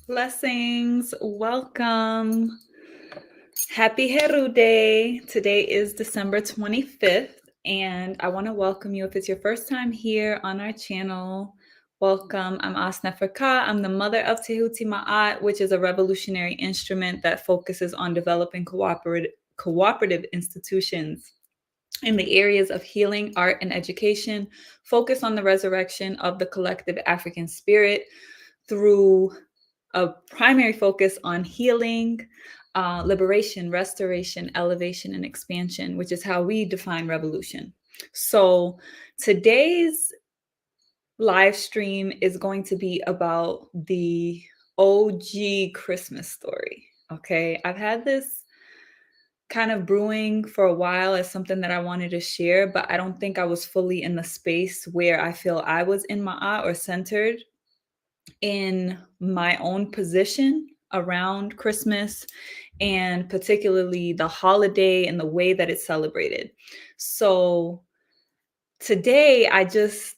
Blessings. Welcome. Happy Heru Day. Today is December 25th, and I want to welcome you. If it's your first time here on our channel, welcome. I'm Asna Farka. I'm the mother of Tehuti Ma'at, which is a revolutionary instrument that focuses on developing cooperative institutions in the areas of healing, art, and education, focus on the resurrection of the collective African spirit through a primary focus on healing, liberation, restoration, elevation, and expansion, which is how we define revolution. So today's live stream is going to be about the OG Christmas story. Okay, I've had this kind of brewing for a while as something that I wanted to share, but I don't think I was fully in the space where I feel I was in Ma'at or centered in my own position around Christmas and particularly the holiday and the way that it's celebrated. So today I just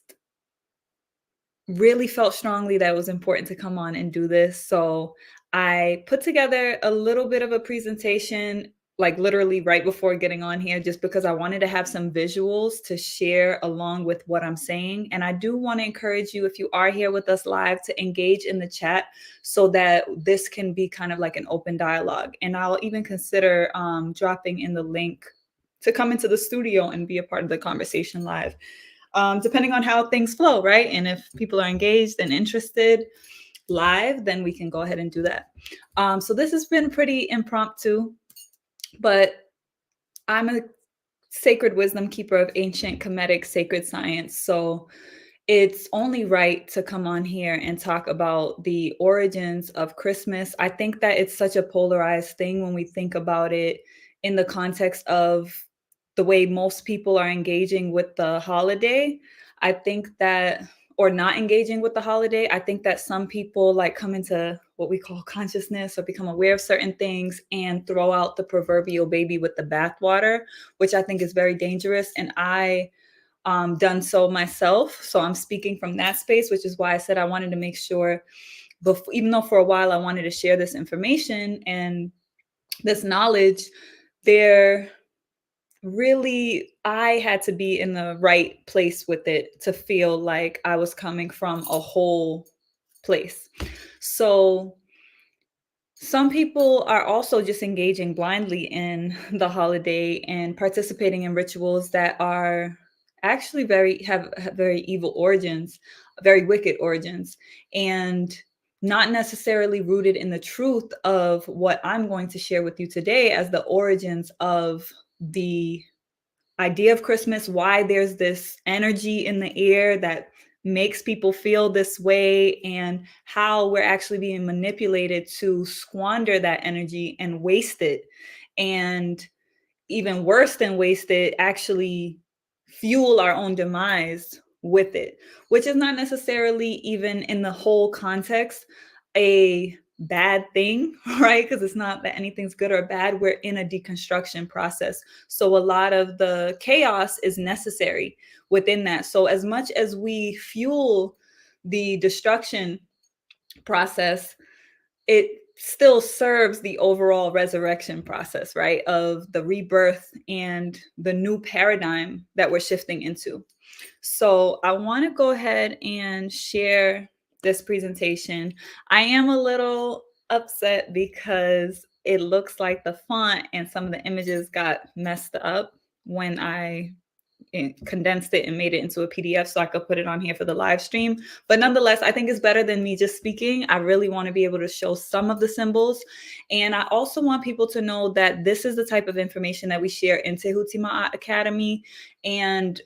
really felt strongly that it was important to come on and do this. So I put together a little bit of a presentation, like literally right before getting on here, just because I wanted to have some visuals to share along with what I'm saying. And I do want to encourage you, if you are here with us live, to engage in the chat so that this can be kind of like an open dialogue. And I'll even consider dropping in the link to come into the studio and be a part of the conversation live. Depending on how things flow, right? And if people are engaged and interested live, then we can go ahead and do that. So this has been pretty impromptu, but I'm a sacred wisdom keeper of ancient Kemetic sacred science. So it's only right to come on here and talk about the origins of Christmas. I think that it's such a polarized thing when we think about it in the context of the way most people are engaging with the holiday. I think that, or not engaging with the holiday, I think that some people like come into what we call consciousness or become aware of certain things and throw out the proverbial baby with the bathwater, which I think is very dangerous. And I done so myself. So I'm speaking from that space, which is why I said I wanted to make sure, before, even though for a while I wanted to share this information and this knowledge, there really, I had to be in the right place with it to feel like I was coming from a whole place. So some people are also just engaging blindly in the holiday and participating in rituals that are actually have very evil origins, very wicked origins, and not necessarily rooted in the truth of what I'm going to share with you today as the origins of the idea of Christmas, why there's this energy in the air that makes people feel this way, and how we're actually being manipulated to squander that energy and waste it. And even worse than waste it, actually fuel our own demise with it, which is not necessarily even in the whole context a bad thing, right? Because it's not that anything's good or bad. We're in a deconstruction process. So a lot of the chaos is necessary within that. So as much as we fuel the destruction process, it still serves the overall resurrection process, right? Of the rebirth and the new paradigm that we're shifting into. So I want to go ahead and share this presentation. I am a little upset because it looks like the font and some of the images got messed up when I condensed it and made it into a PDF so I could put it on here for the live stream. But nonetheless, I think it's better than me just speaking. I really want to be able to show some of the symbols. And I also want people to know that this is the type of information that we share in Tehuti Ma'at Academy and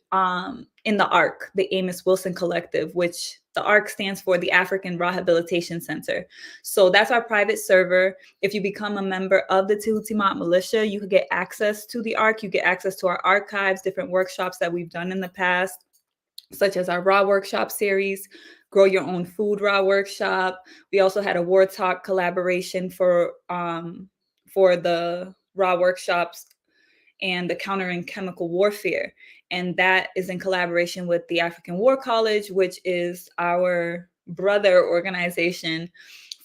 in the ARC, the Amos Wilson Collective, which the ARC stands for the African Rehabilitation Center. So that's our private server. If you become a member of the Tehuti Ma'at Militia, you can get access to the ARC. You get access to our archives, different workshops that we've done in the past, such as our Raw Workshop series, Grow Your Own Food Raw Workshop. We also had a War Talk collaboration for the Raw Workshops and the Countering Chemical Warfare. And that is in collaboration with the African War College, which is our brother organization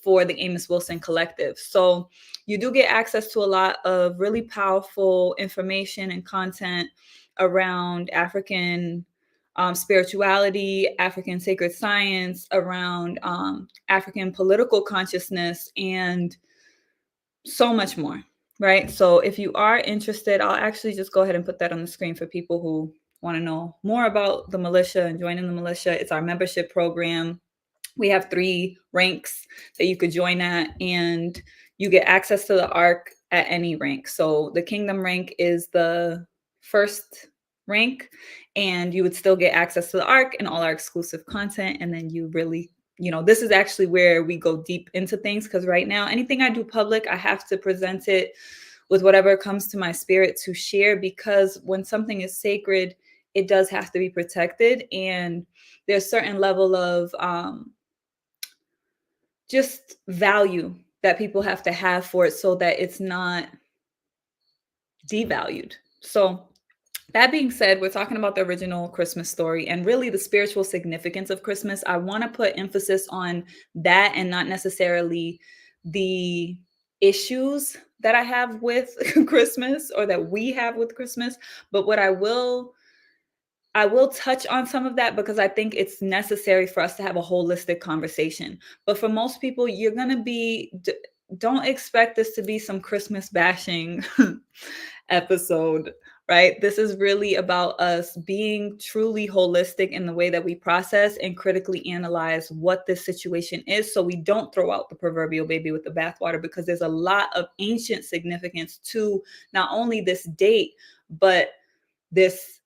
for the Amos Wilson Collective. So you do get access to a lot of really powerful information and content around African spirituality, African sacred science, around African political consciousness, and so much more, right? So if you are interested, I'll actually just go ahead and put that on the screen for people who want to know more about the militia and joining the militia. It's our membership program. We have 3 ranks that you could join at, and you get access to the Ark at any rank. So the Kingdom rank is the first rank, and you would still get access to the Ark and all our exclusive content. And then you really, this is actually where we go deep into things, because right now, anything I do public, I have to present it with whatever comes to my spirit to share, because when something is sacred, it does have to be protected. And there's a certain level of just value that people have to have for it so that it's not devalued. So that being said, we're talking about the original Christmas story and really the spiritual significance of Christmas. I want to put emphasis on that and not necessarily the issues that I have with Christmas, or that we have with Christmas. But what I will touch on some of that, because I think it's necessary for us to have a holistic conversation. But for most people, you're going to don't expect this to be some Christmas bashing episode, right? This is really about us being truly holistic in the way that we process and critically analyze what this situation is, so we don't throw out the proverbial baby with the bathwater, because there's a lot of ancient significance to not only this date, but this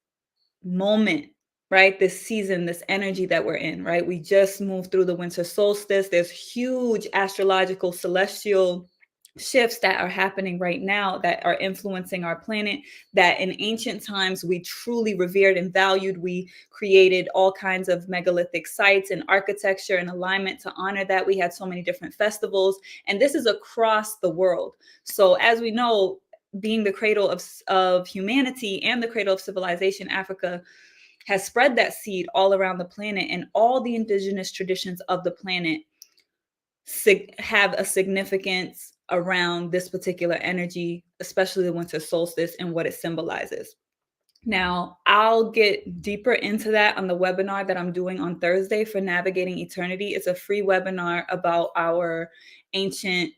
moment, right? This season, this energy that we're in, right? We just moved through the winter solstice. There's huge astrological celestial shifts that are happening right now that are influencing our planet, that in ancient times we truly revered and valued. We created all kinds of megalithic sites and architecture and alignment to honor that. We had so many different festivals, and this is across the world. So as we know, being the cradle of humanity and the cradle of civilization, Africa has spread that seed all around the planet, and all the indigenous traditions of the planet have a significance around this particular energy, especially the winter solstice and what it symbolizes. Now, I'll get deeper into that on the webinar that I'm doing on Thursday for Navigating Eternity. It's a free webinar about our ancient,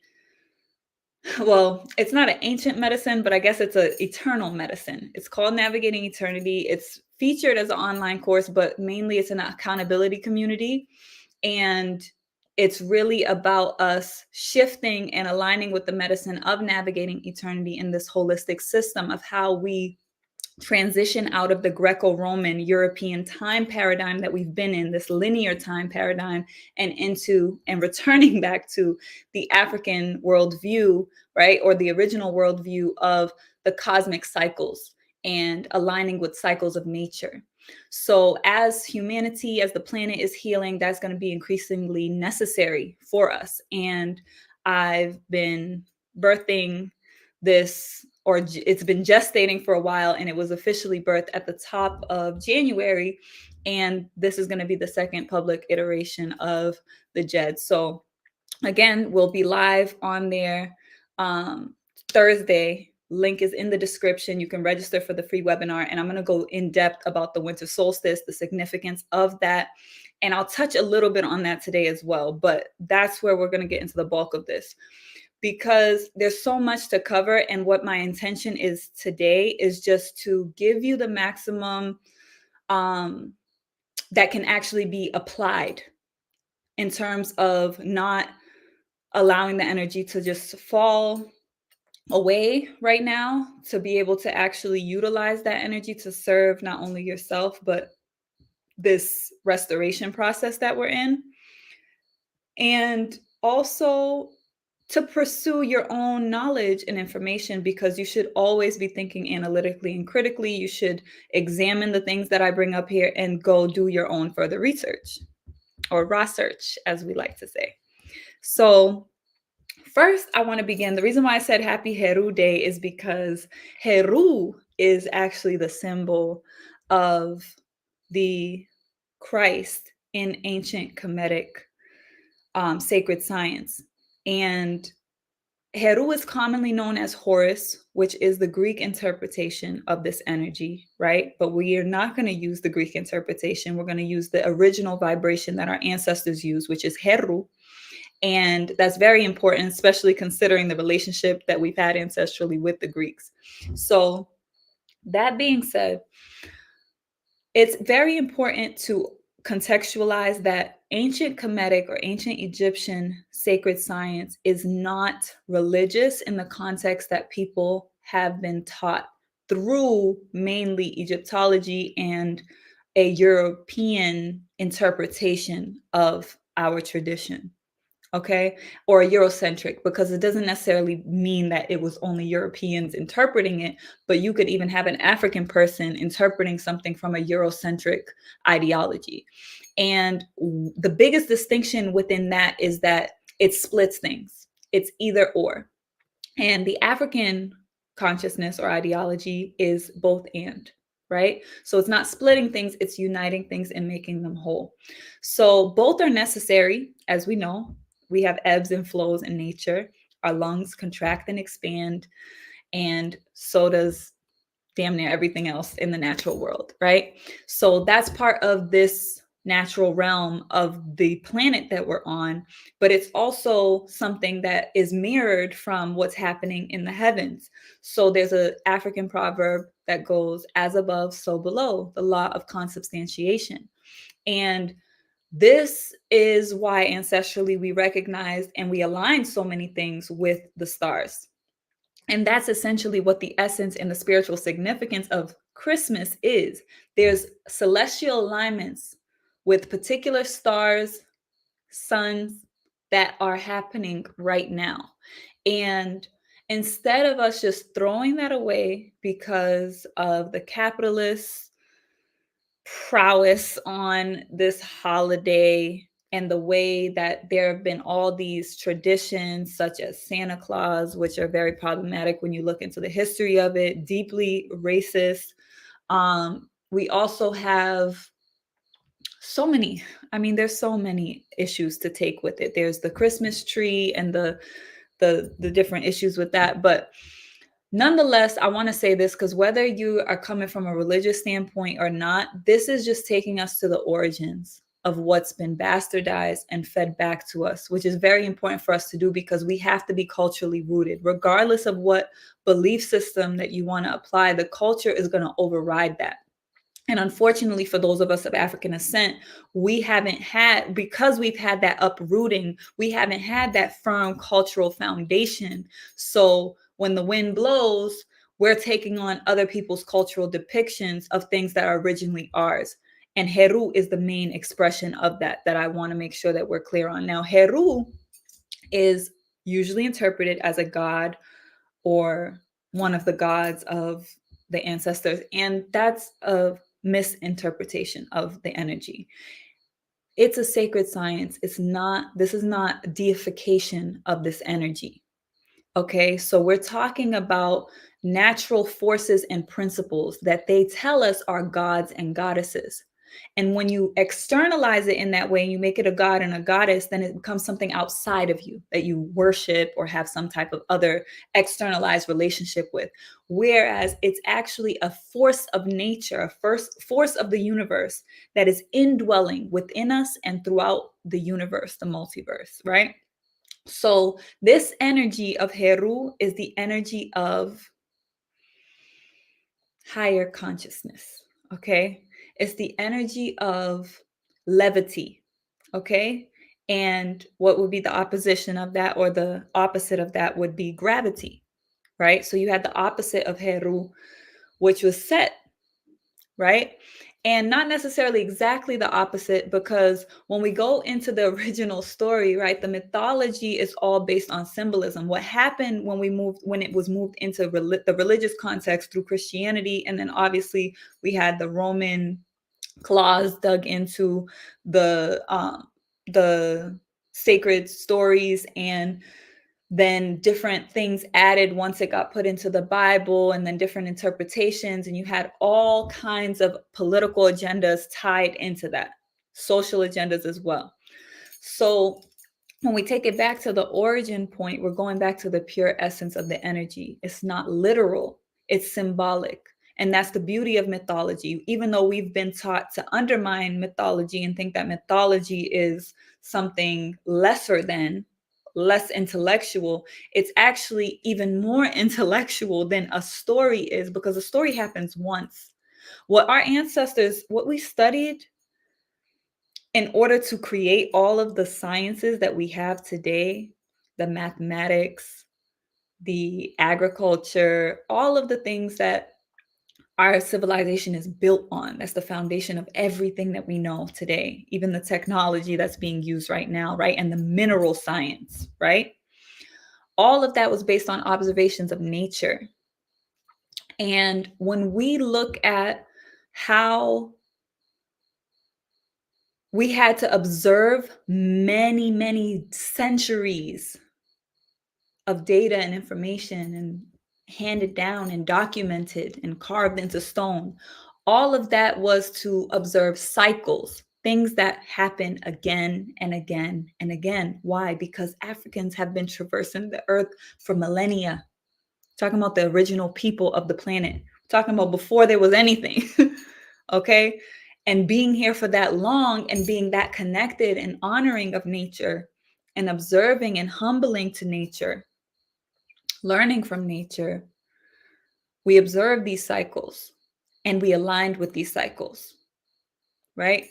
well, it's not an ancient medicine, but I guess it's an eternal medicine. It's called Navigating Eternity. It's featured as an online course, but mainly it's an accountability community. And it's really about us shifting and aligning with the medicine of navigating eternity in this holistic system of how we transition out of the Greco-Roman European time paradigm that we've been in, this linear time paradigm, and into and returning back to the African worldview, right? Or the original worldview of the cosmic cycles and aligning with cycles of nature. So as humanity, as the planet is healing, that's going to be increasingly necessary for us. And I've been birthing this, or it's been gestating for a while, and it was officially birthed at the top of January. And this is going to be the second public iteration of the JED. So again, we'll be live on there Thursday. Link is in the description. You can register for the free webinar, and I'm going to go in depth about the winter solstice, the significance of that. And I'll touch a little bit on that today as well, but that's where we're going to get into the bulk of this, because there's so much to cover. And what my intention is today is just to give you the maximum that can actually be applied, in terms of not allowing the energy to just fall away right now, to be able to actually utilize that energy to serve not only yourself, but this restoration process that we're in. And also to pursue your own knowledge and information, because you should always be thinking analytically and critically. You should examine the things that I bring up here and go do your own further research, or RAsurrection, as we like to say. So first, I want to begin. The reason why I said Happy Heru Day is because Heru is actually the symbol of the Christ in ancient Kemetic sacred science. And Heru is commonly known as Horus, which is the Greek interpretation of this energy, right? But we are not going to use the Greek interpretation. We're going to use the original vibration that our ancestors used, which is Heru. And that's very important, especially considering the relationship that we've had ancestrally with the Greeks. So, that being said, it's very important to contextualize that ancient Kemetic or ancient Egyptian sacred science is not religious in the context that people have been taught through mainly Egyptology and a European interpretation of our tradition. Okay, or Eurocentric, because it doesn't necessarily mean that it was only Europeans interpreting it, but you could even have an African person interpreting something from a Eurocentric ideology. And the biggest distinction within that is that it splits things. It's either or. And the African consciousness or ideology is both and, right? So it's not splitting things, it's uniting things and making them whole. So both are necessary, as we know. We have ebbs and flows in nature. Our lungs contract and expand, and so does damn near everything else in the natural world, right? So that's part of this natural realm of the planet that we're on, but it's also something that is mirrored from what's happening in the heavens. So there's an African proverb that goes, as above, so below, the law of consubstantiation. And this is why ancestrally we recognized and we aligned so many things with the stars. And that's essentially what the essence and the spiritual significance of Christmas is. There's celestial alignments with particular stars, suns that are happening right now. And instead of us just throwing that away because of the capitalist prowess on this holiday and the way that there have been all these traditions such as Santa Claus, which are very problematic when you look into the history of it, deeply racist. We also have so many, I mean, there's so many issues to take with it. There's the Christmas tree and the different issues with that. But nonetheless, I want to say this because whether you are coming from a religious standpoint or not, this is just taking us to the origins of what's been bastardized and fed back to us, which is very important for us to do because we have to be culturally rooted. Regardless of what belief system that you want to apply, the culture is going to override that. And unfortunately, for those of us of African ascent, we haven't had, because we've had that uprooting, we haven't had that firm cultural foundation. So when the wind blows, we're taking on other people's cultural depictions of things that are originally ours. And Heru is the main expression of that I want to make sure that we're clear on. Now, Heru is usually interpreted as a god or one of the gods of the ancestors. And that's a misinterpretation of the energy. It's a sacred science. This is not deification of this energy. Okay, so we're talking about natural forces and principles that they tell us are gods and goddesses. And when you externalize it in that way, and you make it a god and a goddess, then it becomes something outside of you that you worship or have some type of other externalized relationship with. Whereas it's actually a force of nature, a force of the universe that is indwelling within us and throughout the universe, the multiverse, right? So this energy of Heru is the energy of higher consciousness, okay? It's the energy of levity, okay? And what would be the opposition of that, or the opposite of that would be gravity, right? So you had the opposite of Heru, which was Set, right? And not necessarily exactly the opposite, because when we go into the original story, right, the mythology is all based on symbolism. What happened when it was moved into the religious context through Christianity, and then obviously we had the Roman claws dug into the sacred stories, and then different things added once it got put into the Bible, and then different interpretations. And you had all kinds of political agendas tied into that, social agendas as well. So when we take it back to the origin point, we're going back to the pure essence of the energy. It's not literal, it's symbolic. And that's the beauty of mythology. Even though we've been taught to undermine mythology and think that mythology is something lesser than, less intellectual, it's actually even more intellectual than a story is, because a story happens once. What our ancestors, what we studied in order to create all of the sciences that we have today, the mathematics, the agriculture, all of the things that our civilization is built on. That's the foundation of everything that we know today, even the technology that's being used right now, right? And the mineral science, right? All of that was based on observations of nature. And when we look at how we had to observe many, many centuries of data and information and handed down and documented and carved into stone. All of that was to observe cycles, things that happen again and again and again. Why? Because Africans have been traversing the earth for millennia. Talking about the original people of the planet, talking about before there was anything. Okay? And being here for that long and being that connected and honoring of nature and observing and humbling to nature, learning from nature, we observed these cycles and we aligned with these cycles, right?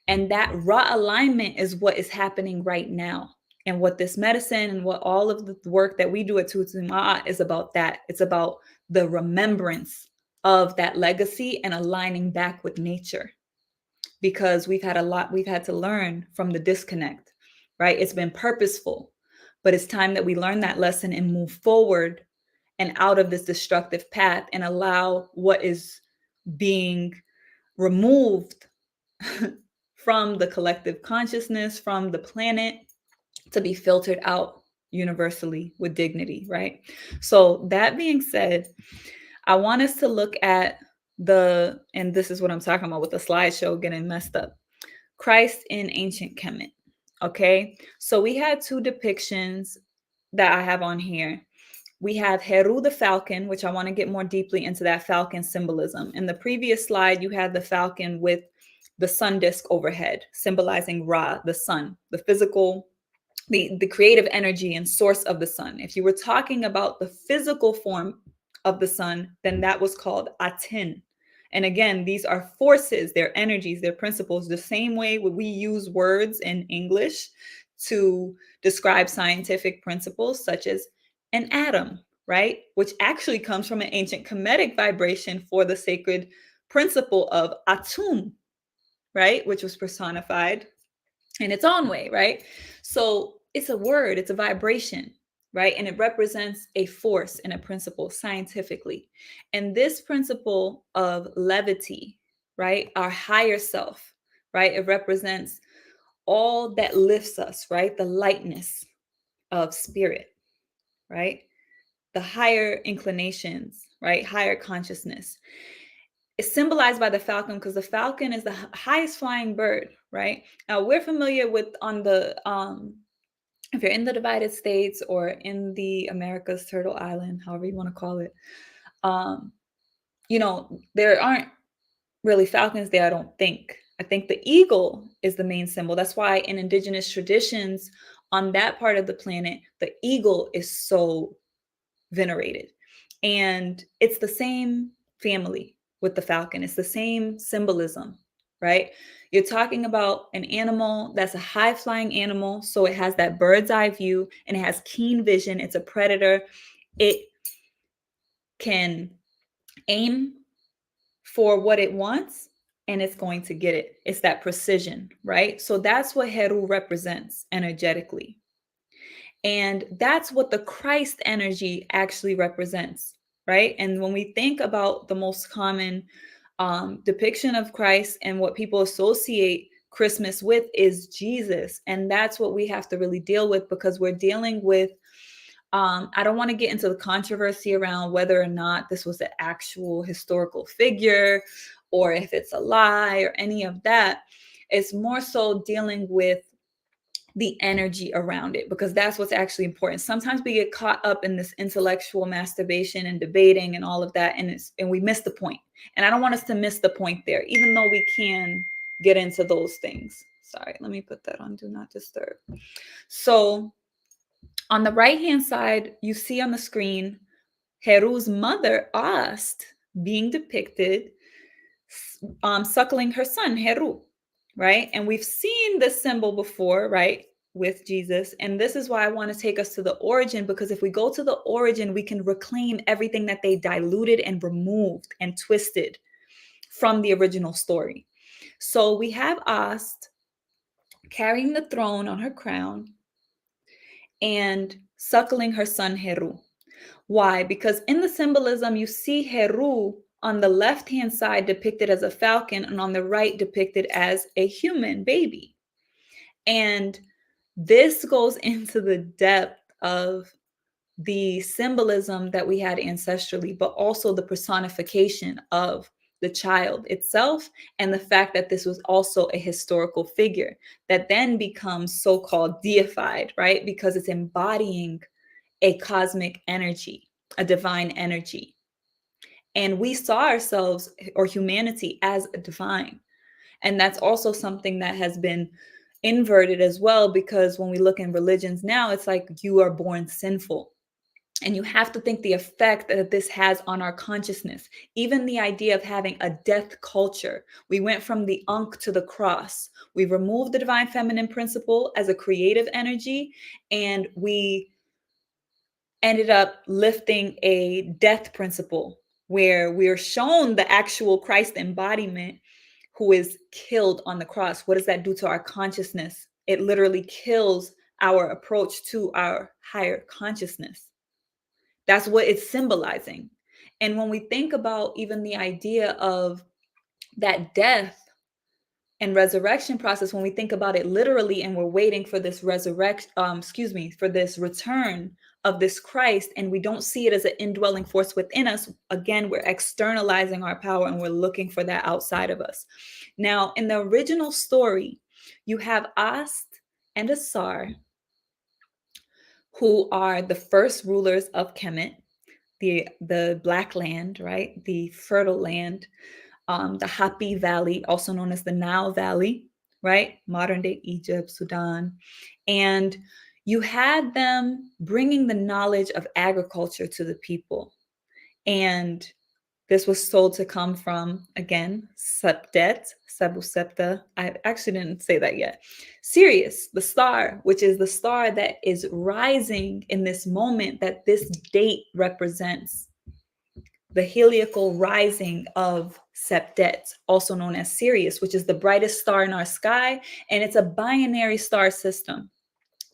And that raw alignment is what is happening right now. And what this medicine and what all of the work that we do at Tehuti Ma'at is about that. It's about the remembrance of that legacy and aligning back with nature. Because we've had to learn from the disconnect, right? It's been purposeful, but it's time that we learn that lesson and move forward and out of this destructive path and allow what is being removed from the collective consciousness, from the planet, to be filtered out universally with dignity, right? So that being said, I want us to look at and this is what I'm talking about with the slideshow getting messed up, Christ in ancient Kemet. Okay, so we had two depictions that I have on here. We have Heru the falcon, which I want to get more deeply into that falcon symbolism. In the previous slide, you had the falcon with the sun disk overhead, symbolizing Ra, the sun, the physical, the creative energy and source of the sun. If you were talking about the physical form of the sun, then that was called Aten. And again, these are forces, they're energies, they're principles, the same way we use words in English to describe scientific principles, such as an atom, right? Which actually comes from an ancient Kemetic vibration for the sacred principle of Atum, right? Which was personified in its own way, right? So it's a word, it's a vibration, right? And it represents a force and a principle scientifically. And this principle of levity, right? Our higher self, right? It represents all that lifts us, right? The lightness of spirit, right? The higher inclinations, right? Higher consciousness. It's symbolized by the falcon because the falcon is the highest flying bird, right? Now we're familiar with on the if you're in the divided states or in the Americas, Turtle Island, however you want to call it, you know, there aren't really falcons there, I don't think. I think the eagle is the main symbol. That's why in indigenous traditions on that part of the planet, the eagle is so venerated. And it's the same family with the falcon. It's the same symbolism, right? You're talking about an animal that's a high flying animal. So it has that bird's eye view and it has keen vision. It's a predator. It can aim for what it wants and it's going to get it. It's that precision, right? So that's what Heru represents energetically. And that's what the Christ energy actually represents, right? And when we think about the most common depiction of Christ and what people associate Christmas with is Jesus. And that's what we have to really deal with because we're dealing with, I don't want to get into the controversy around whether or not this was an actual historical figure or if it's a lie or any of that. It's more so dealing with the energy around it, because that's what's actually important. Sometimes we get caught up in this intellectual masturbation and debating and all of that, and we miss the point. And I don't want us to miss the point there, even though we can get into those things. Sorry, let me put that on do not disturb. So on the right hand side, you see on the screen Heru's mother, Ast, being depicted suckling her son Heru, right? And we've seen this symbol before, right, with Jesus. And this is why I want to take us to the origin, because if we go to the origin, we can reclaim everything that they diluted and removed and twisted from the original story. So we have Ast carrying the throne on her crown and suckling her son Heru. Why? Because in the symbolism, you see Heru on the left-hand side depicted as a falcon and on the right depicted as a human baby. And this goes into the depth of the symbolism that we had ancestrally, but also the personification of the child itself, and the fact that this was also a historical figure that then becomes so-called deified, right? Because it's embodying a cosmic energy, a divine energy. And we saw ourselves or humanity as divine. And that's also something that has been inverted as well, because when we look in religions now, it's like you are born sinful. And you have to think the effect that this has on our consciousness. Even the idea of having a death culture. We went from the Ankh to the cross. We removed the divine feminine principle as a creative energy, and we ended up lifting a death principle where we're shown the actual Christ embodiment who is killed on the cross. What does that do to our consciousness? It literally kills our approach to our higher consciousness. That's what it's symbolizing. And when we think about even the idea of that death and resurrection process, when we think about it literally, and we're waiting for this resurrection, for this return of this Christ, and we don't see it as an indwelling force within us, again, we're externalizing our power and we're looking for that outside of us. Now, in the original story, you have Ast and Asar, who are the first rulers of Kemet, the Black Land, right? The fertile land, the Hapi Valley, also known as the Nile Valley, right? Modern day Egypt, Sudan. And you had them bringing the knowledge of agriculture to the people. And this was told to come from, again, Septet, Sebu Septa. I actually didn't say that yet. Sirius, the star, which is the star that is rising in this moment that this date represents. The heliacal rising of Septet, also known as Sirius, which is the brightest star in our sky, and it's a binary star system.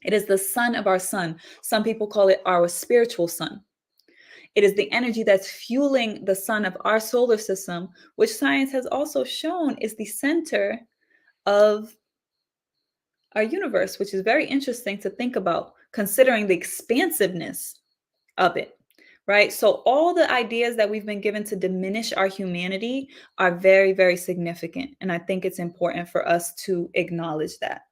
It is the sun of our sun. Some people call it our spiritual sun. It is the energy that's fueling the sun of our solar system, which science has also shown is the center of our universe, which is very interesting to think about, considering the expansiveness of it. Right? So all the ideas that we've been given to diminish our humanity are very, very significant. And I think it's important for us to acknowledge that.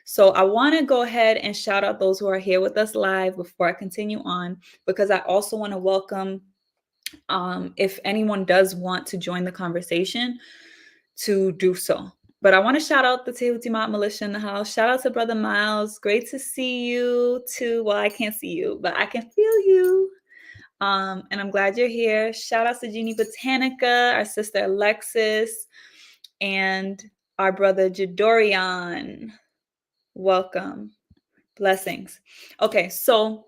So I want to go ahead and shout out those who are here with us live before I continue on, because I also want to welcome, if anyone does want to join the conversation, to do so. But I want to shout out the Tehuti Ma'at Militia in the house. Shout out to Brother Miles. Great to see you too. Well, I can't see you, but I can feel you. And I'm glad you're here. Shout out to Jeannie Botanica, our sister Alexis, and our brother Jadorian. Welcome. Blessings. Okay, so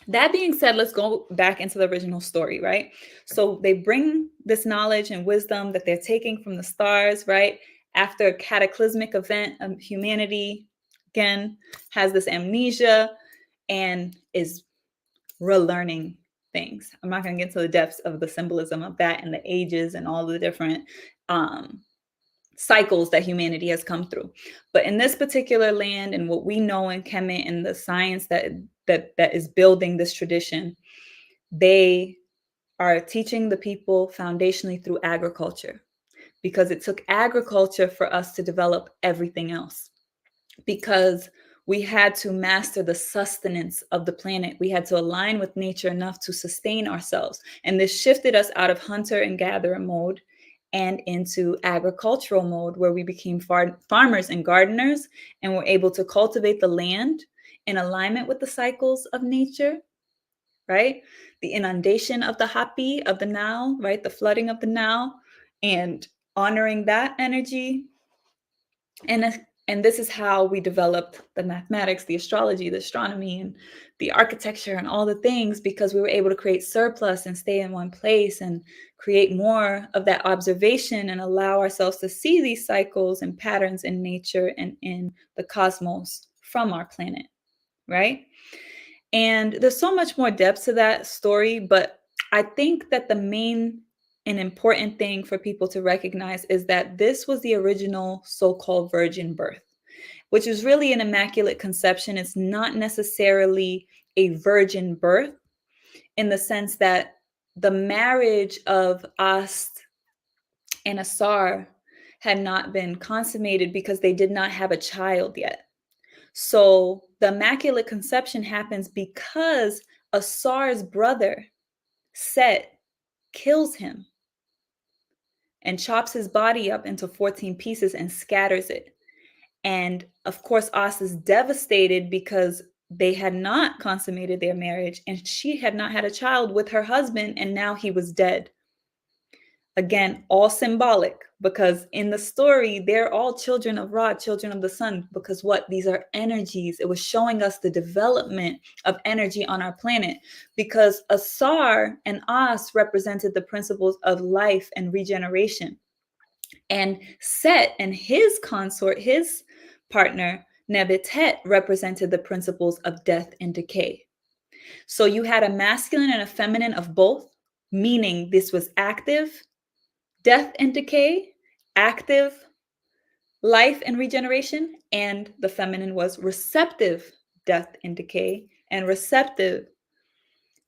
that being said, let's go back into the original story, right? So they bring this knowledge and wisdom that they're taking from the stars, right? After a cataclysmic event, humanity, again, has this amnesia and is relearning things. I'm not going to get into the depths of the symbolism of that and the ages and all the different cycles that humanity has come through. But in this particular land, and what we know in Kemet and the science that is building this tradition, they are teaching the people foundationally through agriculture, because it took agriculture for us to develop everything else. Because We had to master the sustenance of the planet. We had to align with nature enough to sustain ourselves. And this shifted us out of hunter and gatherer mode and into agricultural mode, where we became farmers and gardeners, and were able to cultivate the land in alignment with the cycles of nature, right? The inundation of the Hapi of the Nile, right? The flooding of the Nile, and honoring that energy. And this is how we developed the mathematics, the astrology, the astronomy, and the architecture, and all the things, because we were able to create surplus and stay in one place and create more of that observation and allow ourselves to see these cycles and patterns in nature and in the cosmos from our planet, right? And there's so much more depth to that story, but I think that the main and important thing for people to recognize is that this was the original so-called virgin birth, which is really an immaculate conception. It's not necessarily a virgin birth in the sense that the marriage of Ast and Asar had not been consummated because they did not have a child yet. So the immaculate conception happens because Asar's brother, Set, kills him and chops his body up into 14 pieces and scatters it. And of course, Ast is devastated because they had not consummated their marriage and she had not had a child with her husband, and now he was dead. Again, all symbolic, because in the story, they're all children of Ra, children of the sun, because what? These are energies. It was showing us the development of energy on our planet, because Asar and As represented the principles of life and regeneration. And Set and his consort, his partner, Nebetet, represented the principles of death and decay. So you had a masculine and a feminine of both, meaning this was active death and decay, active life and regeneration, and the feminine was receptive death and decay and receptive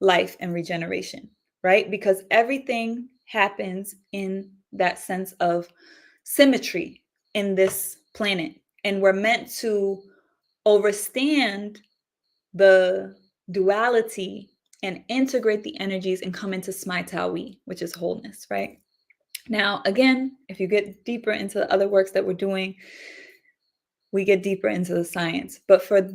life and regeneration, right? Because everything happens in that sense of symmetry in this planet, and we're meant to overstand the duality and integrate the energies and come into Smai-Tawi, which is wholeness, right? Now, again, if you get deeper into the other works that we're doing, we get deeper into the science. But for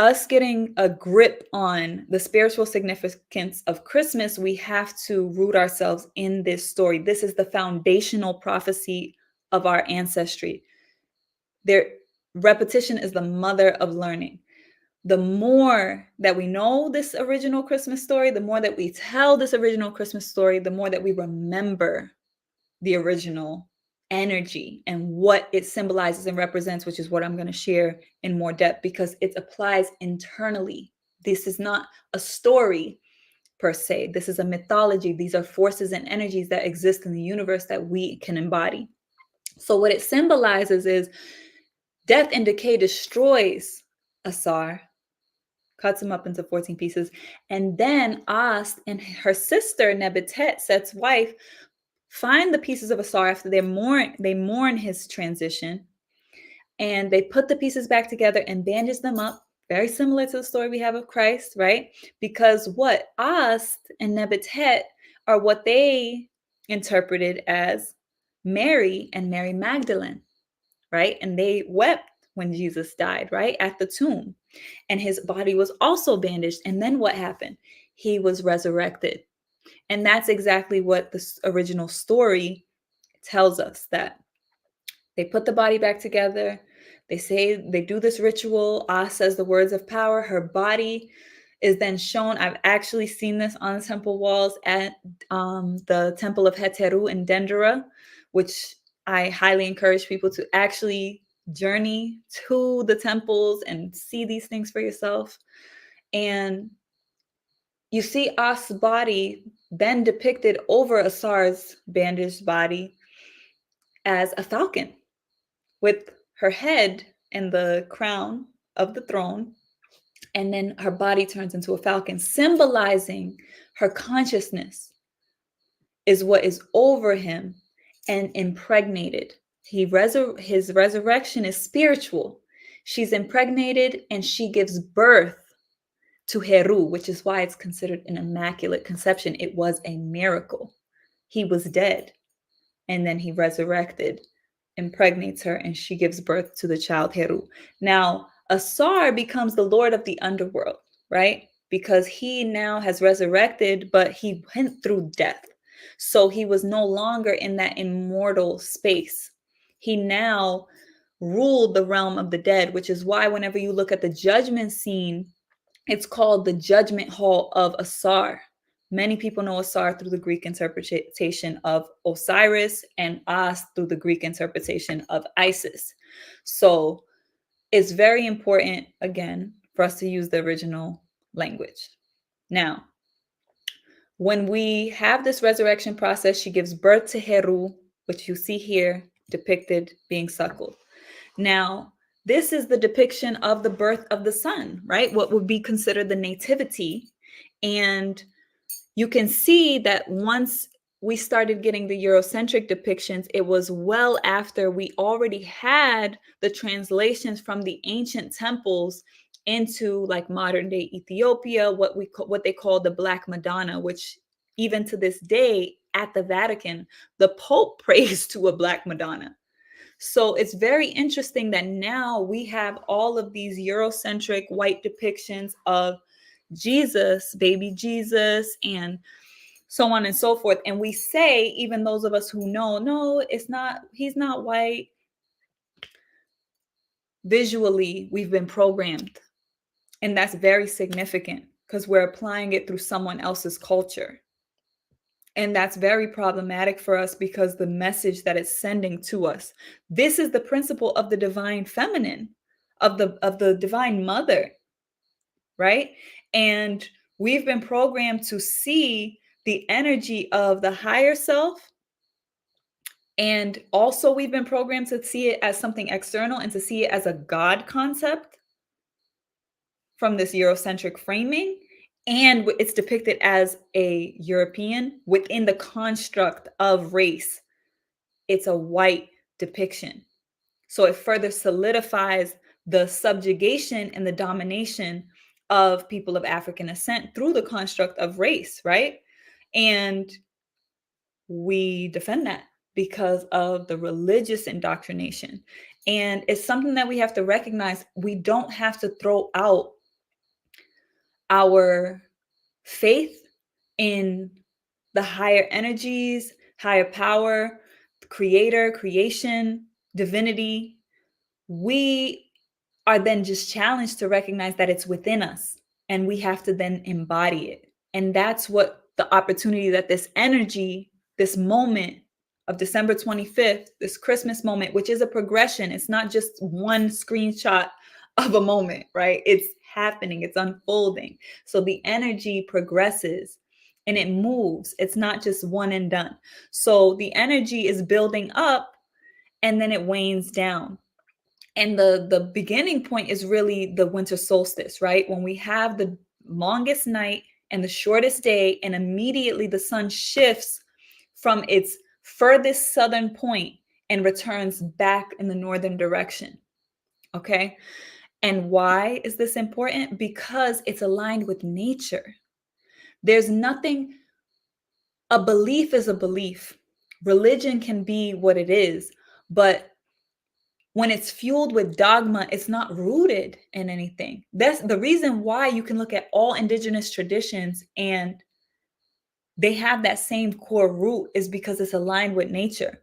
us getting a grip on the spiritual significance of Christmas, we have to root ourselves in this story. This is the foundational prophecy of our ancestry. Repetition is the mother of learning. The more that we know this original Christmas story, the more that we tell this original Christmas story, the more that we remember the original energy and what it symbolizes and represents, which is what I'm going to share in more depth, because it applies internally. This is not a story per se. This is a mythology. These are forces and energies that exist in the universe that we can embody. So what it symbolizes is death and decay destroys Asar, cuts him up into 14 pieces, and then Ast and her sister Nebetet, Set's wife, find the pieces of Asar after they mourn his transition, and they put the pieces back together and bandage them up, very similar to the story we have of Christ, right? Because what? Ast and Nebetet are what they interpreted as Mary and Mary Magdalene, right? And they wept when Jesus died, right? At the tomb. And his body was also bandaged. And then what happened? He was resurrected. And that's exactly what the original story tells us, that they put the body back together. They say they do this ritual. As says the words of power. Her body is then shown. I've actually seen this on the temple walls at the Temple of Heteru in Dendera, which I highly encourage people to actually journey to the temples and see these things for yourself. And you see As's body then depicted over Asar's bandaged body as a falcon with her head in the crown of the throne. And then her body turns into a falcon, symbolizing her consciousness is what is over him and impregnated. His resurrection is spiritual. She's impregnated and she gives birth to Heru, which is why it's considered an immaculate conception. It was a miracle. He was dead and then he resurrected, impregnates her, and she gives birth to the child Heru. Now, Asar becomes the lord of the underworld, right? Because he now has resurrected, but he went through death. So he was no longer in that immortal space. He now ruled the realm of the dead, which is why whenever you look at the judgment scene, it's called the judgment hall of Asar. Many people know Asar through the Greek interpretation of Osiris and As through the Greek interpretation of Isis. So it's very important, again, for us to use the original language. Now, when we have this resurrection process, she gives birth to Heru, which you see here depicted being suckled. Now, this is the depiction of the birth of the sun, right? What would be considered the nativity. And you can see that once we started getting the Eurocentric depictions, it was well after we already had the translations from the ancient temples into like modern day Ethiopia, what they call the Black Madonna, which even to this day at the Vatican, the Pope prays to a Black Madonna. So it's very interesting that now we have all of these Eurocentric white depictions of Jesus, baby Jesus, and so on and so forth. And we say, even those of us who know, no, it's not, he's not white. Visually, we've been programmed. And that's very significant because we're applying it through someone else's culture. And that's very problematic for us because the message that it's sending to us. This is the principle of the divine feminine, of the divine mother, right? And we've been programmed to see the energy of the higher self. And also we've been programmed to see it as something external and to see it as a God concept from this Eurocentric framing. And it's depicted as a European within the construct of race. It's a white depiction. So it further solidifies the subjugation and the domination of people of African ascent through the construct of race, right? And we defend that because of the religious indoctrination. And it's something that we have to recognize. We don't have to throw out our faith in the higher energies, higher power, creator, creation, divinity. We are then just challenged to recognize that it's within us and we have to then embody it. And that's what the opportunity that this energy, this moment of December 25th, this Christmas moment, which is a progression. It's not just one screenshot of a moment, right? It's happening, it's unfolding. So the energy progresses and it moves. It's not just one and done. So the energy is building up and then it wanes down. And the beginning point is really the winter solstice, right? When we have the longest night and the shortest day, and immediately the sun shifts from its furthest southern point and returns back in the northern direction. Okay. And why is this important? Because it's aligned with nature. There's nothing, a belief is a belief. Religion can be what it is, but when it's fueled with dogma, it's not rooted in anything. That's the reason why you can look at all indigenous traditions and they have that same core root, is because it's aligned with nature.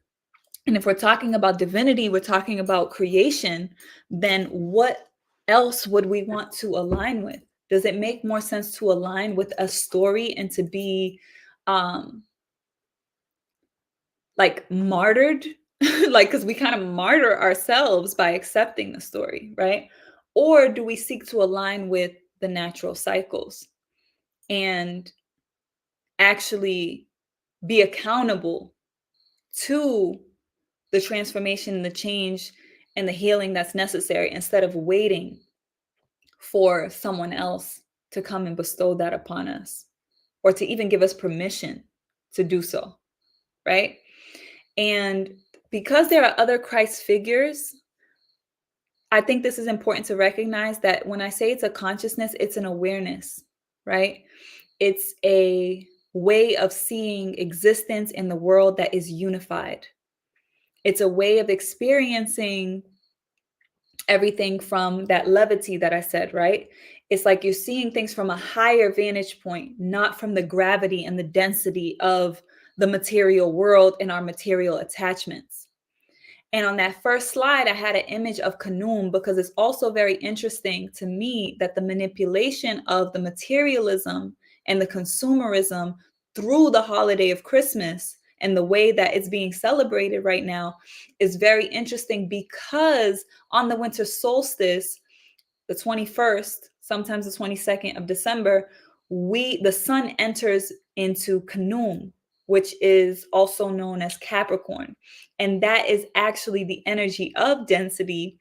And if we're talking about divinity, we're talking about creation, then what else would we want to align with? Does it make more sense to align with a story and to be like martyred? Like, because we kind of martyr ourselves by accepting the story, right? Or do we seek to align with the natural cycles and actually be accountable to the transformation, the change, and the healing that's necessary, instead of waiting for someone else to come and bestow that upon us, or to even give us permission to do so, right? And because there are other Christ figures, I think this is important to recognize that when I say it's a consciousness, it's an awareness, right? It's a way of seeing existence in the world that is unified. It's a way of experiencing everything from that levity that I said, right? It's like you're seeing things from a higher vantage point, not from the gravity and the density of the material world and our material attachments. And on that first slide, I had an image of Kanum because it's also very interesting to me that the manipulation of the materialism and the consumerism through the holiday of Christmas and the way that it's being celebrated right now is very interesting because on the winter solstice, the 21st, sometimes the 22nd of December, the sun enters into Kanum, which is also known as Capricorn. And that is actually the energy of density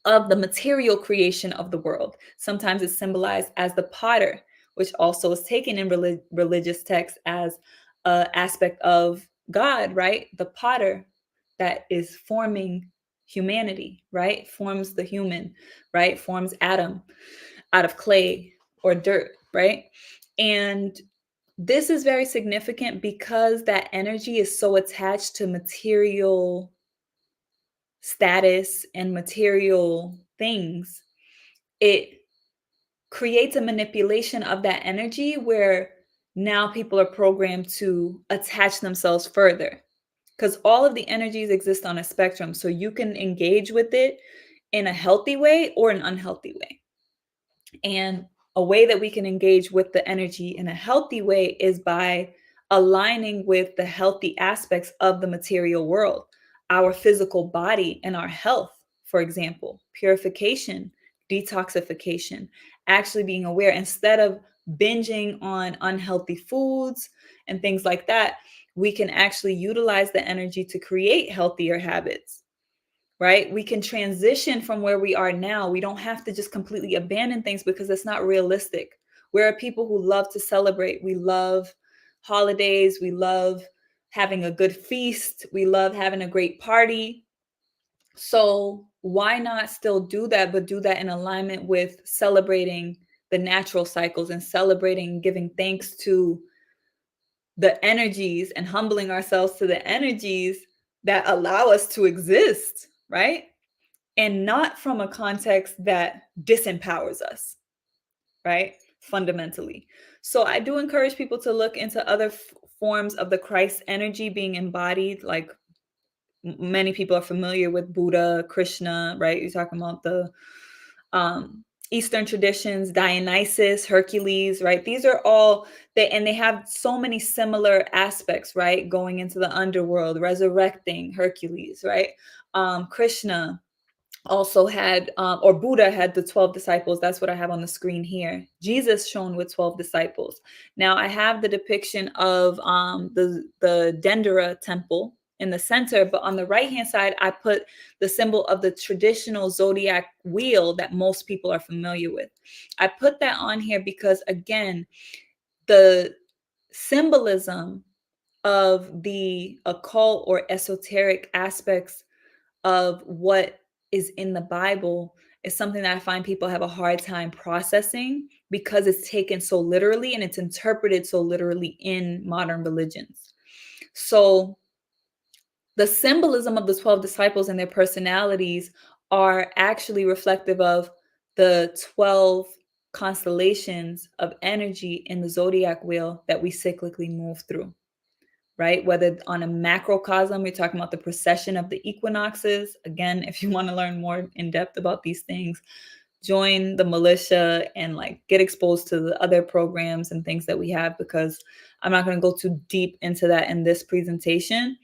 of the material creation of the world. Sometimes it's symbolized as the potter, which also is taken in religious texts as an aspect of God, right? The potter that is forming humanity, right? Forms the human, right? Forms Adam out of clay or dirt, right? And this is very significant because that energy is so attached to material status and material things. It creates a manipulation of that energy where now people are programmed to attach themselves further because all of the energies exist on a spectrum. So you can engage with it in a healthy way or an unhealthy way. And a way that we can engage with the energy in a healthy way is by aligning with the healthy aspects of the material world, our physical body and our health, for example, purification, detoxification, actually being aware instead of binging on unhealthy foods and things like that. We can actually utilize the energy to create healthier habits, right? We can transition from where we are now. We don't have to just completely abandon things because it's not realistic. We're people who love to celebrate. We love holidays. We love having a good feast. We love having a great party. So why not still do that, but do that in alignment with celebrating the natural cycles and celebrating, giving thanks to the energies and humbling ourselves to the energies that allow us to exist, right? And not from a context that disempowers us, right? Fundamentally. So I do encourage people to look into other forms of the Christ energy being embodied. Like many people are familiar with Buddha, Krishna, right? You're talking about the Eastern traditions, Dionysus, Hercules, right? These are all and they have so many similar aspects, right? Going into the underworld, resurrecting Hercules, right? Krishna also had, or Buddha had the 12 disciples. That's what I have on the screen here. Jesus shown with 12 disciples. Now I have the depiction of the Dendera temple in the center, but on the right-hand side, I put the symbol of the traditional zodiac wheel that most people are familiar with. I put that on here because, again, the symbolism of the occult or esoteric aspects of what is in the Bible is something that I find people have a hard time processing because it's taken so literally and it's interpreted so literally in modern religions. So the symbolism of the 12 disciples and their personalities are actually reflective of the 12 constellations of energy in the zodiac wheel that we cyclically move through, right? Whether on a macrocosm, we're talking about the precession of the equinoxes. Again, if you want to learn more in depth about these things, join the militia and like get exposed to the other programs and things that we have, because I'm not going to go too deep into that in this presentation.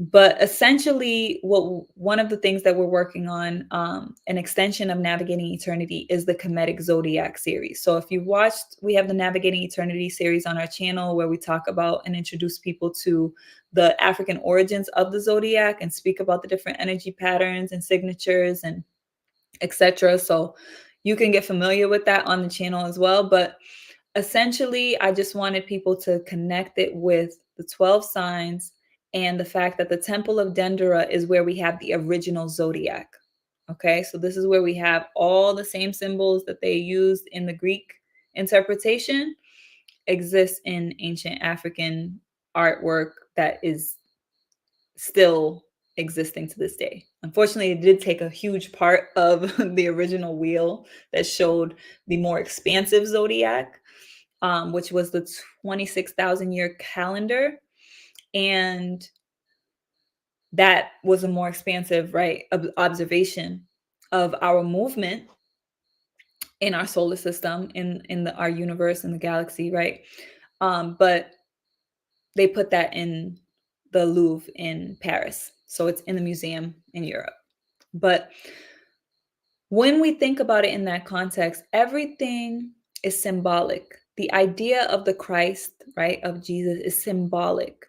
But essentially, one of the things that we're working on, an extension of Navigating Eternity, is the Kemetic Zodiac series. So if you've watched, we have the Navigating Eternity series on our channel where we talk about and introduce people to the African origins of the zodiac and speak about the different energy patterns and signatures and etc. So you can get familiar with that on the channel as well. But essentially, I just wanted people to connect it with the 12 signs and the fact that the Temple of Dendera is where we have the original zodiac. Okay, so this is where we have all the same symbols that they used in the Greek interpretation exists in ancient African artwork that is still existing to this day. Unfortunately, it did take a huge part of the original wheel that showed the more expansive zodiac, which was the 26,000 year calendar. And that was a more expansive, right, observation of our movement in our solar system, in our universe, in the galaxy, right? But they put that in the Louvre in Paris, so it's in the museum in Europe. But when we think about it in that context, everything is symbolic. The idea of the Christ, right, of Jesus is symbolic.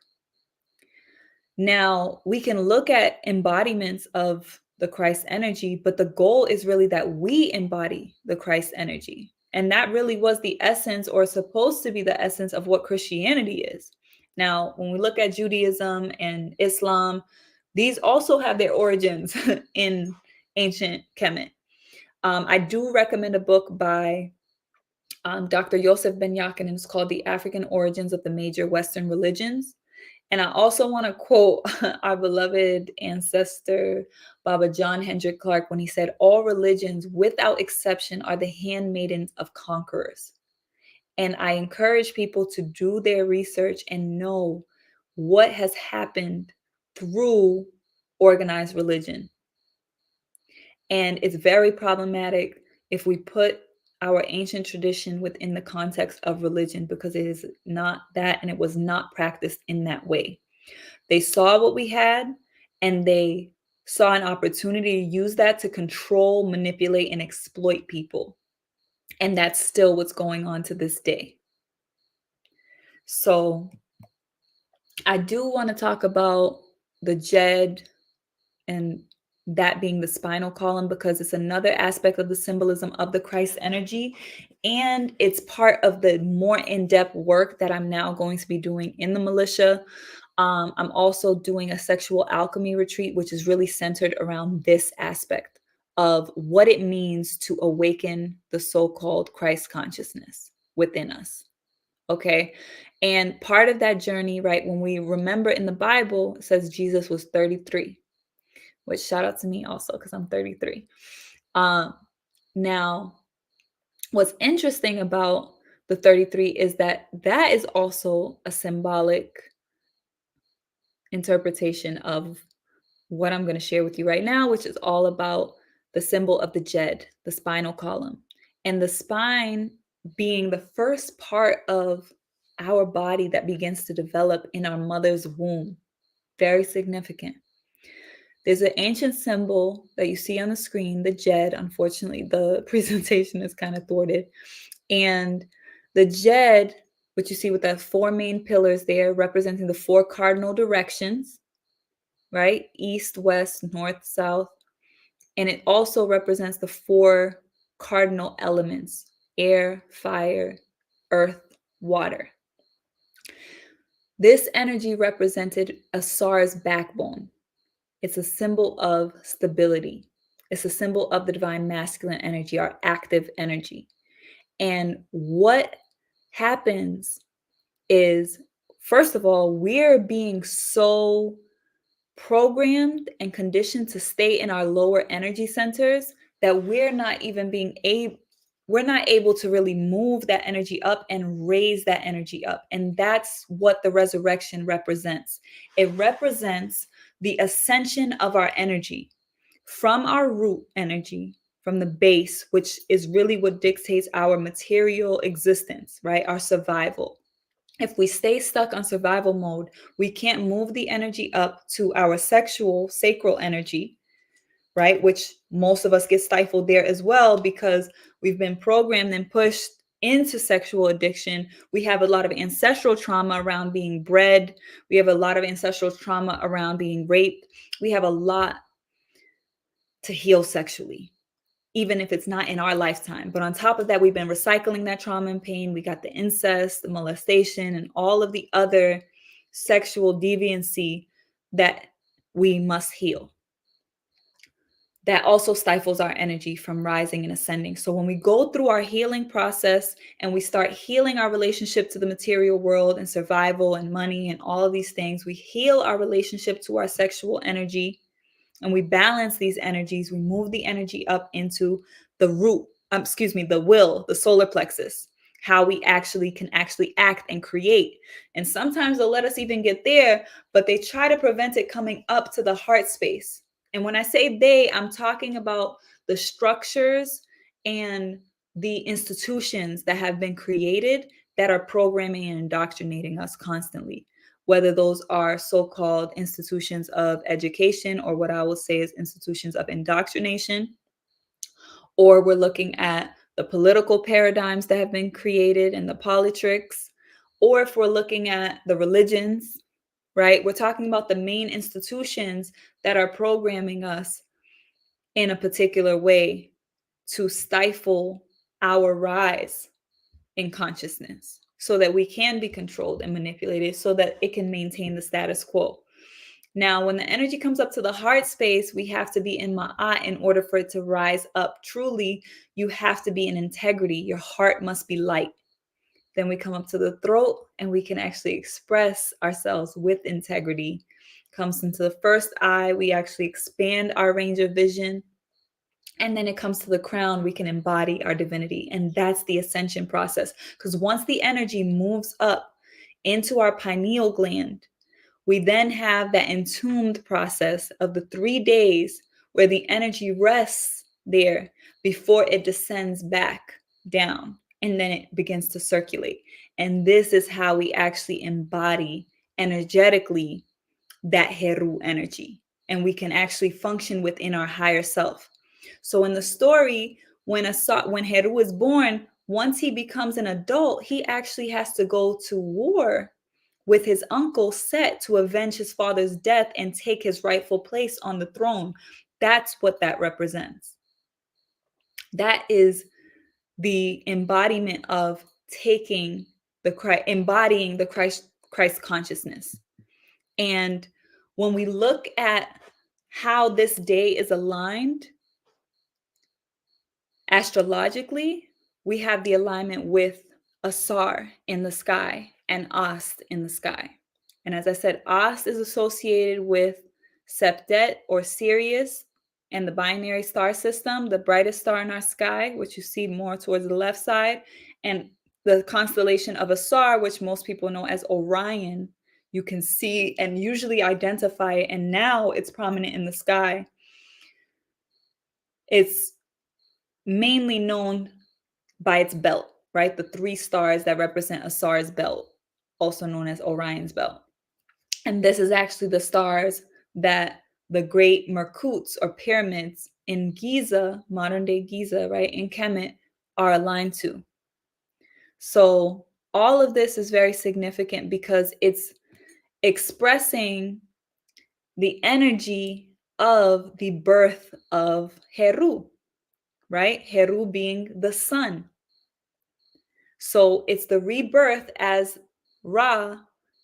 Now, we can look at embodiments of the Christ energy, but the goal is really that we embody the Christ energy. And that really was the essence, or supposed to be the essence, of what Christianity is. Now, when we look at Judaism and Islam, these also have their origins in ancient Kemet. I do recommend a book by Dr. Yosef Ben Yakin, and it's called The African Origins of the Major Western Religions. And I also want to quote our beloved ancestor, Baba John Hendrik Clark, when he said, "All religions, without exception, are the handmaidens of conquerors." And I encourage people to do their research and know what has happened through organized religion. And it's very problematic if we put our ancient tradition within the context of religion, because it is not that, and it was not practiced in that way. They saw what we had, and they saw an opportunity to use that to control, manipulate, and exploit people. And that's still what's going on to this day. So I do want to talk about the Jed, and that being the spinal column, because it's another aspect of the symbolism of the Christ energy. And it's part of the more in-depth work that I'm now going to be doing in the militia. I'm also doing a sexual alchemy retreat, which is really centered around this aspect of what it means to awaken the so-called Christ consciousness within us. Okay. And part of that journey, right, when we remember in the Bible, it says Jesus was 33, which shout out to me also, because I'm 33. Now, what's interesting about the 33 is that that is also a symbolic interpretation of what I'm going to share with you right now, which is all about the symbol of the Jed, the spinal column. And the spine being the first part of our body that begins to develop in our mother's womb. Very significant. There's an ancient symbol that you see on the screen, the Jed. Unfortunately, the presentation is kind of thwarted. And the Jed, which you see with the four main pillars there, representing the four cardinal directions, right? East, west, north, south. And it also represents the four cardinal elements: air, fire, earth, water. This energy represented Asar's backbone. It's a symbol of stability. It's a symbol of the divine masculine energy, our active energy. And what happens is, first of all, we're being so programmed and conditioned to stay in our lower energy centers that we're not able to really move that energy up and raise that energy up. And that's what the resurrection represents. It represents the ascension of our energy from our root energy, from the base, which is really what dictates our material existence, right? Our survival. If we stay stuck on survival mode, we can't move the energy up to our sexual, sacral energy, right? Which most of us get stifled there as well, because we've been programmed and pushed into sexual addiction. We have a lot of ancestral trauma around being bred. We have a lot of ancestral trauma around being raped. We have a lot to heal sexually, even if it's not in our lifetime. But on top of that, we've been recycling that trauma and pain. We got the incest, the molestation, and all of the other sexual deviancy that we must heal. that also stifles our energy from rising and ascending. So when we go through our healing process and we start healing our relationship to the material world and survival and money and all of these things, we heal our relationship to our sexual energy and we balance these energies. We move the energy up into the root, the will, the solar plexus, how we can act and create. And sometimes they'll let us even get there, but they try to prevent it coming up to the heart space. And when I say they, I'm talking about the structures and the institutions that have been created that are programming and indoctrinating us constantly, whether those are so-called institutions of education or what I will say is institutions of indoctrination, or we're looking at the political paradigms that have been created and the politricks, or if we're looking at the religions, right? We're talking about the main institutions that are programming us in a particular way to stifle our rise in consciousness so that we can be controlled and manipulated so that it can maintain the status quo. Now, when the energy comes up to the heart space, we have to be in Ma'at in order for it to rise up. Truly, you have to be in integrity. Your heart must be light. Then we come up to the throat and we can actually express ourselves with integrity. Comes into the first eye, we actually expand our range of vision. And then it comes to the crown, we can embody our divinity. And that's the ascension process. Because once the energy moves up into our pineal gland, we then have that entombed process of the 3 days where the energy rests there before it descends back down. And then it begins to circulate. And this is how we actually embody energetically that Heru energy. And we can actually function within our higher self. So in the story, when Heru is born, once he becomes an adult, he actually has to go to war with his uncle Set to avenge his father's death and take his rightful place on the throne. That's what that represents. That is the embodiment of embodying the Christ consciousness. And when we look at how this day is aligned astrologically, we have the alignment with Asar in the sky and Ast in the sky. And as I said, Ast is associated with Septet or Sirius and the binary star system, the brightest star in our sky, which you see more towards the left side, and the constellation of Asar, which most people know as Orion. You can see and usually identify it, and now it's prominent in the sky. It's mainly known by its belt, right? The 3 stars that represent Asar's belt, also known as Orion's belt. And this is actually the stars that the great Merkuts or pyramids in Giza, modern day Giza, right, in Kemet, are aligned to. So all of this is very significant because it's expressing the energy of the birth of Heru, right? Heru being the sun. So it's the rebirth as Ra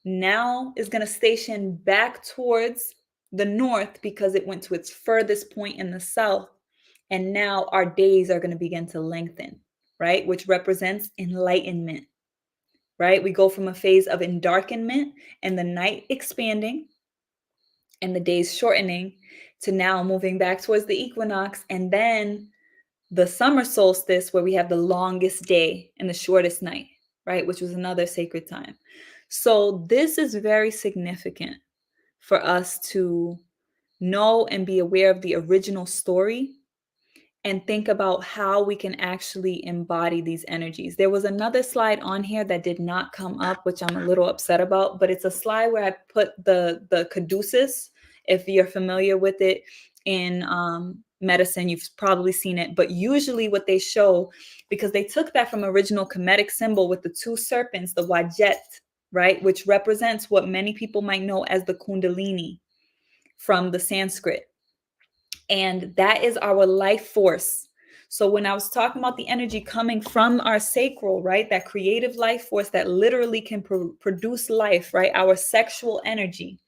now is going to station back towards the north because it went to its furthest point in the south. And now our days are going to begin to lengthen, right? Which represents enlightenment, right? We go from a phase of endarkenment and the night expanding and the days shortening to now moving back towards the equinox and then the summer solstice where we have the longest day and the shortest night, right? Which was another sacred time. So this is very significant for us to know and be aware of the original story and think about how we can actually embody these energies. There was another slide on here that did not come up, which I'm a little upset about, but it's a slide where I put the caduceus, if you're familiar with it in medicine, you've probably seen it, but usually what they show, because they took that from original Kemetic symbol with the 2 serpents, the wajet, right, which represents what many people might know as the kundalini from the Sanskrit. And that is our life force. So when I was talking about the energy coming from our sacral, right, that creative life force that literally can produce life, right, our sexual energy,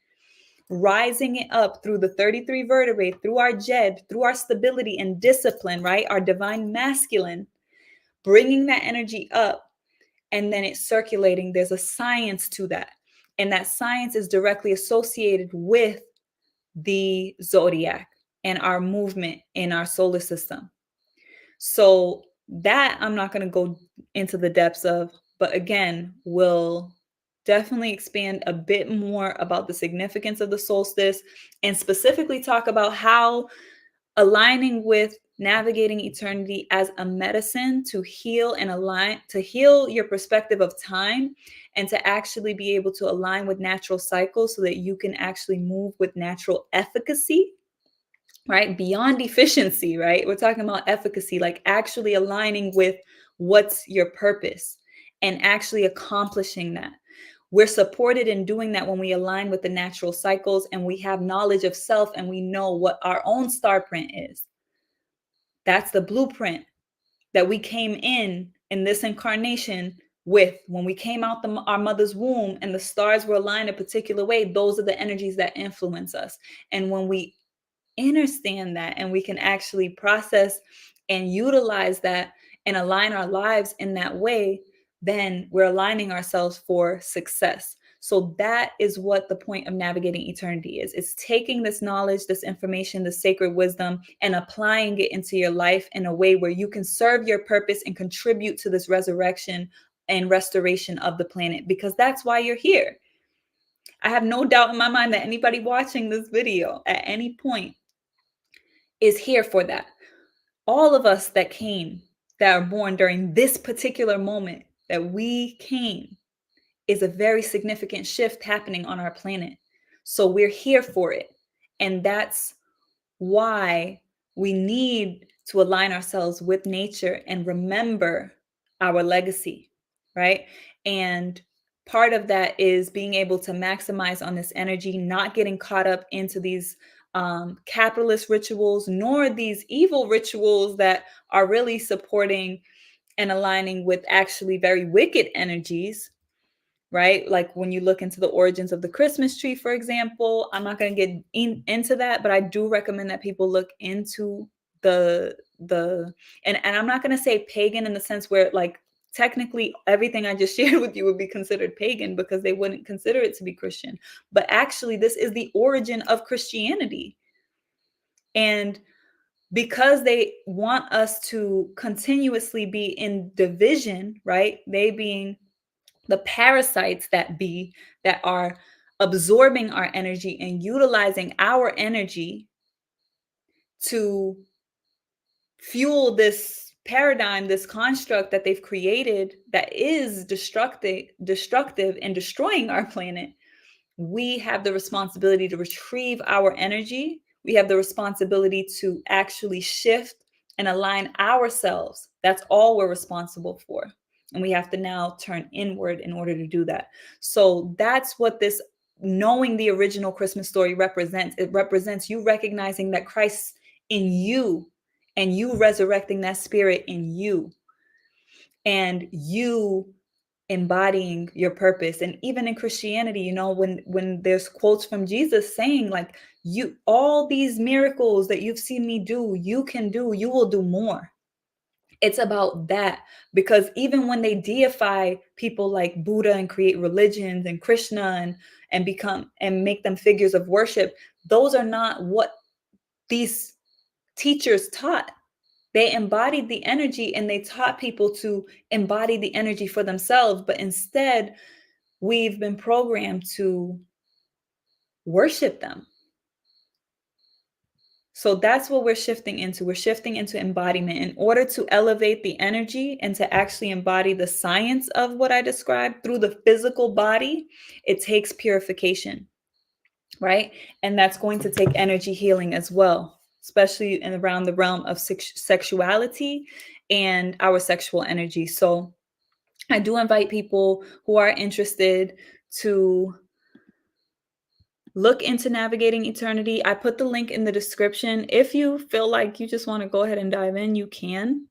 rising it up through the 33 vertebrae, through our jed, through our stability and discipline, right? Our divine masculine, bringing that energy up, and then it's circulating. There's a science to that. And that science is directly associated with the zodiac and our movement in our solar system. So that I'm not going to go into the depths of, but again, we'll definitely expand a bit more about the significance of the solstice and specifically talk about how aligning with navigating eternity as a medicine to heal and align, to heal your perspective of time and to actually be able to align with natural cycles so that you can actually move with natural efficacy, right? Beyond efficiency, right? We're talking about efficacy, like actually aligning with what's your purpose and actually accomplishing that. We're supported in doing that when we align with the natural cycles and we have knowledge of self and we know what our own star print is. That's the blueprint that we came in this incarnation with. When we came out our mother's womb and the stars were aligned a particular way, those are the energies that influence us. And when we understand that and we can actually process and utilize that and align our lives in that way, then we're aligning ourselves for success. So that is what the point of navigating eternity is. It's taking this knowledge, this information, this sacred wisdom, and applying it into your life in a way where you can serve your purpose and contribute to this resurrection and restoration of the planet, because that's why you're here. I have no doubt in my mind that anybody watching this video at any point is here for that. All of us that came, that are born during this particular moment that we came, is a very significant shift happening on our planet. So we're here for it. And that's why we need to align ourselves with nature and remember our legacy, right? And part of that is being able to maximize on this energy, not getting caught up into these capitalist rituals, nor these evil rituals that are really supporting and aligning with actually very wicked energies, right? Like when you look into the origins of the Christmas tree, for example. I'm not going to get into that, but I do recommend that people look into the and I'm not going to say pagan in the sense where like technically everything I just shared with you would be considered pagan because they wouldn't consider it to be Christian. But actually, this is the origin of Christianity. And because they want us to continuously be in division, right? They being the parasites that are absorbing our energy and utilizing our energy to fuel this paradigm, this construct that they've created that is destructive and destroying our planet. We have the responsibility to retrieve our energy. We have the responsibility to actually shift and align ourselves. That's all we're responsible for. And we have to now turn inward in order to do that. So that's what this knowing the original Christmas story represents. It represents you recognizing that Christ in you and you resurrecting that spirit in you and you embodying your purpose. And even in Christianity, you know, when there's quotes from Jesus saying like, you, all these miracles that you've seen me do, you can do, you will do more. It's about that, because even when they deify people like Buddha and create religions and Krishna and become and make them figures of worship, those are not what these teachers taught. They embodied the energy and they taught people to embody the energy for themselves. But instead, we've been programmed to worship them. So that's what we're shifting into. We're shifting into embodiment in order to elevate the energy and to actually embody the science of what I described through the physical body. It takes purification, right? And that's going to take energy healing as well, especially in around the realm of sexuality and our sexual energy. So I do invite people who are interested to look into navigating eternity. I put the link in the description. If you feel like you just want to go ahead and dive in, you can.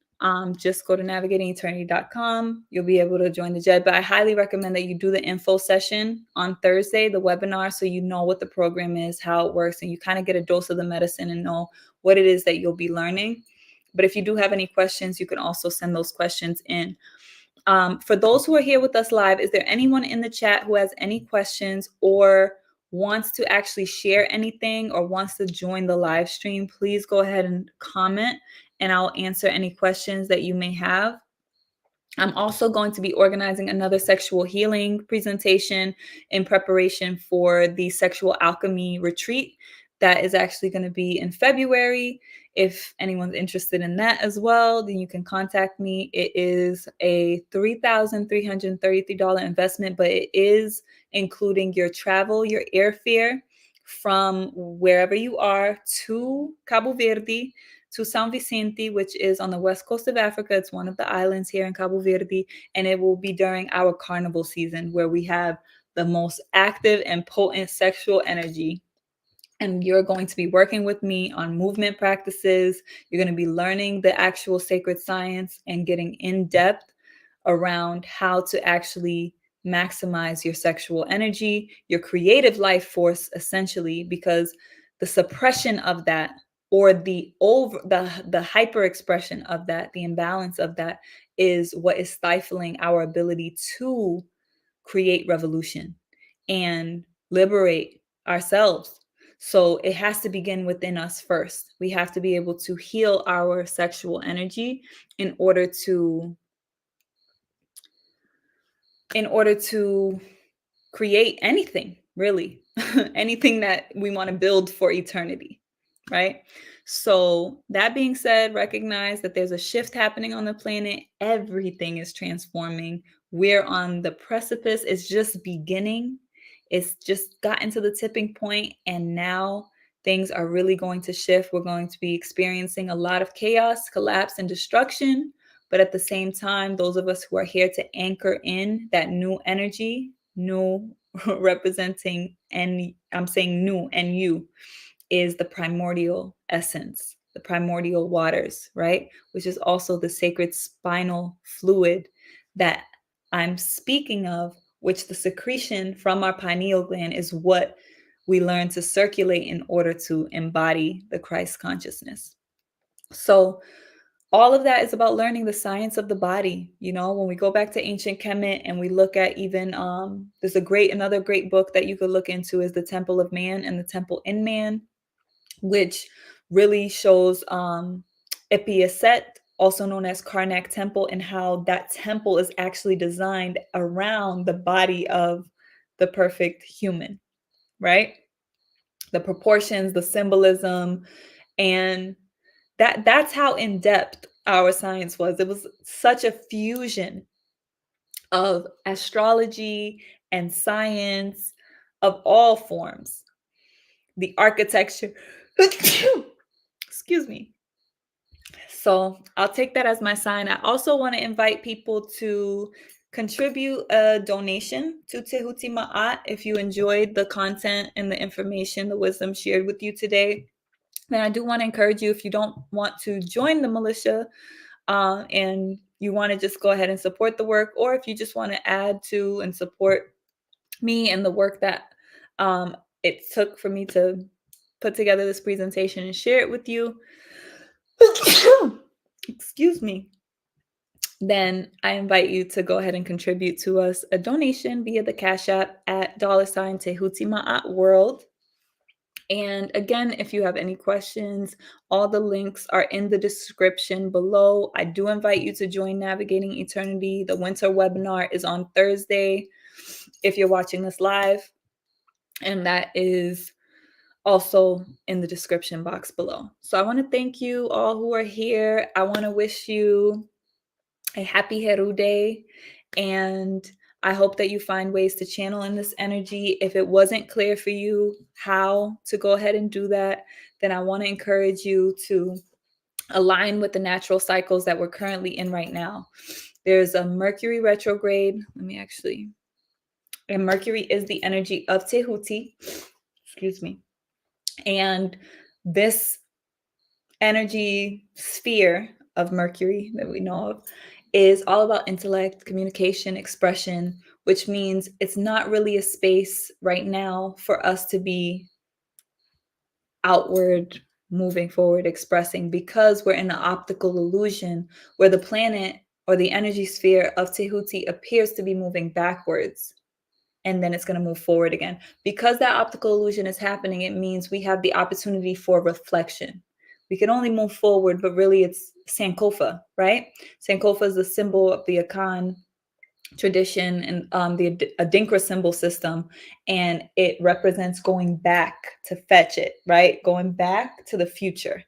just go to navigatingeternity.com. You'll be able to join the JED. But I highly recommend that you do the info session on Thursday, the webinar, so you know what the program is, how it works, and you kind of get a dose of the medicine and know what it is that you'll be learning. But if you do have any questions, you can also send those questions in. For those who are here with us live, is there anyone in the chat who has any questions or wants to actually share anything or wants to join the live stream? Please go ahead and comment and I'll answer any questions that you may have. I'm also going to be organizing another sexual healing presentation in preparation for the sexual alchemy retreat that is actually going to be in February. If anyone's interested in that as well, then you can contact me. It is a $3,333 investment, but it is including your travel, your airfare from wherever you are to Cabo Verde, to San Vicente, which is on the west coast of Africa. It's one of the islands here in Cabo Verde, and it will be during our carnival season where we have the most active and potent sexual energy. And you're going to be working with me on movement practices. You're going to be learning the actual sacred science and getting in depth around how to actually maximize your sexual energy, your creative life force, essentially, because the suppression of that or the hyper expression of that, the imbalance of that is what is stifling our ability to create revolution and liberate ourselves. So it has to begin within us first. We have to be able to heal our sexual energy in order to create anything, really, anything that we want to build for eternity, right? So that being said, recognize that there's a shift happening on the planet. Everything is transforming. We're on the precipice. It's just beginning. It's just gotten to the tipping point, and now things are really going to shift. We're going to be experiencing a lot of chaos, collapse, and destruction. But at the same time, those of us who are here to anchor in that new energy, new representing, and I'm saying new and you, is the primordial essence, the primordial waters, right? Which is also the sacred spinal fluid that I'm speaking of, which the secretion from our pineal gland is what we learn to circulate in order to embody the Christ consciousness. So all of that is about learning the science of the body. You know, when we go back to ancient Kemet and we look at even there's another great book that you could look into is The Temple of Man and the Temple in Man, which really shows Epi-Aset, also known as Karnak Temple, and how that temple is actually designed around the body of the perfect human, right? The proportions, the symbolism, and that's how in depth our science was. It was such a fusion of astrology and science of all forms. The architecture, excuse me. So I'll take that as my sign. I also want to invite people to contribute a donation to Tehuti Ma'at if you enjoyed the content and the information, the wisdom shared with you today. Then I do want to encourage you, if you don't want to join the militia and you want to just go ahead and support the work, or if you just want to add to and support me and the work that it took for me to put together this presentation and share it with you, excuse me, then I invite you to go ahead and contribute to us a donation via the Cash App at $Tehuti Ma'at World. And again, if you have any questions, all the links are in the description below. I do invite you to join Navigating Eternity. The winter webinar is on Thursday if you're watching this live, and that is also in the description box below. So I want to thank you all who are here. I want to wish you a happy Heru Day, and I hope that you find ways to channel in this energy. If it wasn't clear for you how to go ahead and do that, then I want to encourage you to align with the natural cycles that we're currently in right now. There's a Mercury retrograde. And Mercury is the energy of Tehuti. Excuse me. And this energy sphere of Mercury that we know of, is all about intellect, communication, expression, which means it's not really a space right now for us to be outward, moving forward, expressing, because we're in an optical illusion where the planet or the energy sphere of Tehuti appears to be moving backwards, and then it's going to move forward again. Because that optical illusion is happening, it means we have the opportunity for reflection. We can only move forward, but really it's Sankofa, right? Sankofa is the symbol of the Akan tradition and the Adinkra symbol system, and it represents going back to fetch it, right? Going back to the future,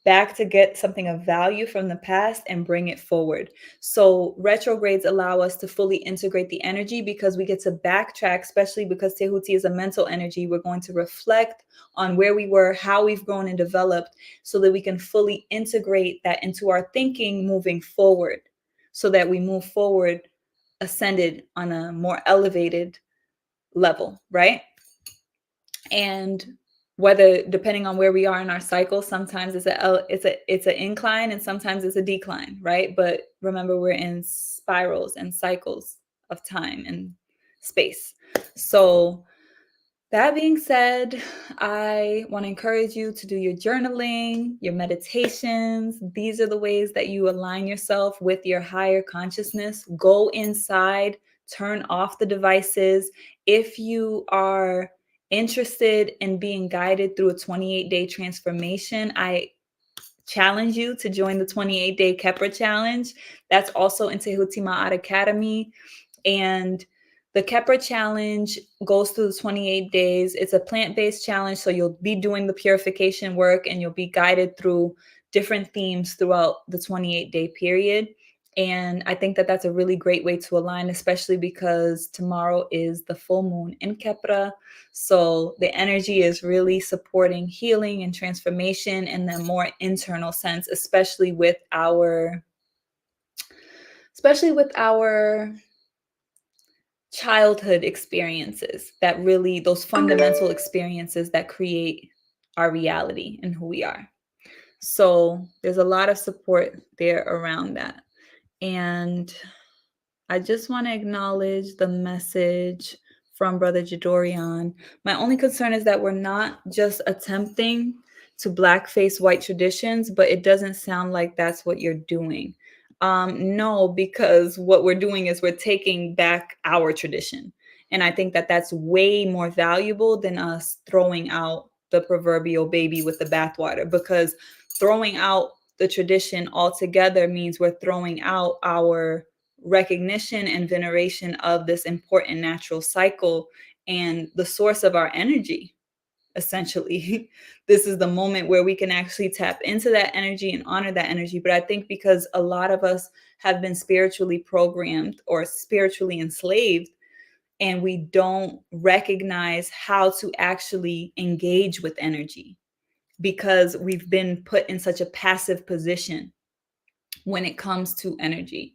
back to get something of value from the past and bring it forward. So retrogrades allow us to fully integrate the energy because we get to backtrack, especially because Tehuti is a mental energy. We're going to reflect on where we were, how we've grown and developed, so that we can fully integrate that into our thinking moving forward, so that we move forward ascended on a more elevated level, right? And whether, depending on where we are in our cycle, sometimes it's an incline and sometimes it's a decline, right? But remember, we're in spirals and cycles of time and space. So that being said, I want to encourage you to do your journaling, your meditations. These are the ways that you align yourself with your higher consciousness. Go inside, turn off the devices. If you are interested in being guided through a 28-day transformation, I challenge you to join the 28-day Kepra challenge. That's also in Tehuti Ma'at Academy. And the Kepra challenge goes through the 28 days. It's a plant-based challenge, so you'll be doing the purification work and you'll be guided through different themes throughout the 28-day period. And I think that that's a really great way to align, especially because tomorrow is the full moon in Kepra. So the energy is really supporting healing and transformation in the more internal sense, especially with our childhood experiences, that really, those fundamental experiences that create our reality and who we are. So there's a lot of support there around that. And I just want to acknowledge the message from Brother Jadorian. My only concern is that we're not just attempting to blackface white traditions, but it doesn't sound like that's what you're doing. No, because what we're doing is we're taking back our tradition. And I think that that's way more valuable than us throwing out the proverbial baby with the bathwater, because throwing out the tradition altogether means we're throwing out our recognition and veneration of this important natural cycle and the source of our energy. Essentially, this is the moment where we can actually tap into that energy and honor that energy. But I think because a lot of us have been spiritually programmed or spiritually enslaved, and we don't recognize how to actually engage with energy because we've been put in such a passive position when it comes to energy.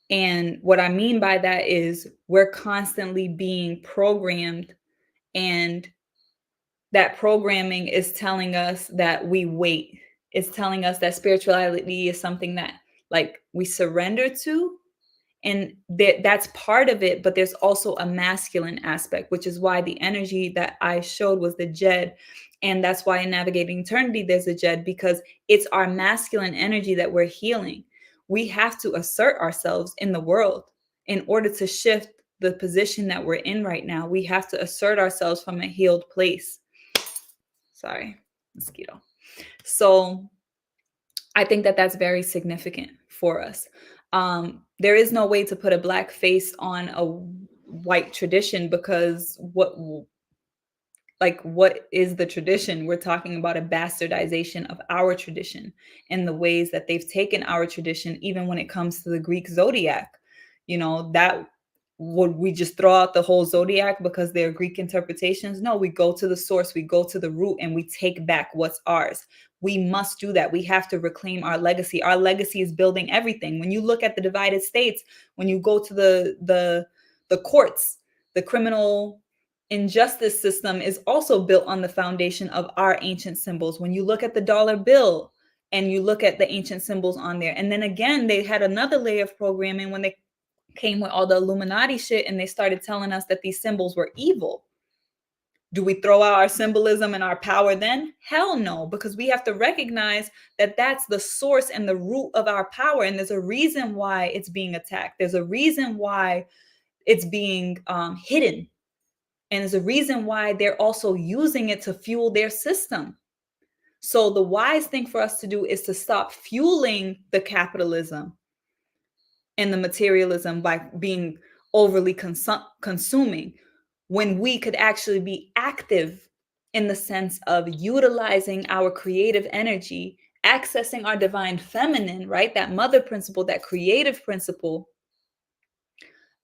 And what I mean by that is we're constantly being programmed, and that programming is telling us that we wait. It's telling us that spirituality is something that, like, we surrender to, and that's part of it. But there's also a masculine aspect, which is why the energy that I showed was the Jed. And that's why in Navigating Eternity there's a Jed, because it's our masculine energy that we're healing. We have to assert ourselves in the world in order to shift the position that we're in right now. We have to assert ourselves from a healed place. Sorry, mosquito. So I think that that's very significant for us. There is no way to put a black face on a white tradition, because what is the tradition? We're talking about a bastardization of our tradition and the ways that they've taken our tradition, even when it comes to the Greek zodiac. That would we just throw out the whole zodiac because they're Greek interpretations? No, we go to the source, we go to the root, and we take back what's ours. We must do that. We have to reclaim our legacy. Our legacy is building everything. When you look at the divided states, when you go to the courts, the criminal injustice system is also built on the foundation of our ancient symbols. When you look at the dollar bill, and you look at the ancient symbols on there. And then again, they had another layer of programming when they came with all the Illuminati shit and they started telling us that these symbols were evil. Do we throw out our symbolism and our power then? Hell no, because we have to recognize that that's the source and the root of our power. And there's a reason why it's being attacked. There's a reason why it's being hidden. And there's a reason why they're also using it to fuel their system. So the wise thing for us to do is to stop fueling the capitalism and the materialism by being overly consuming, when we could actually be active in the sense of utilizing our creative energy, accessing our divine feminine, right? That mother principle, that creative principle,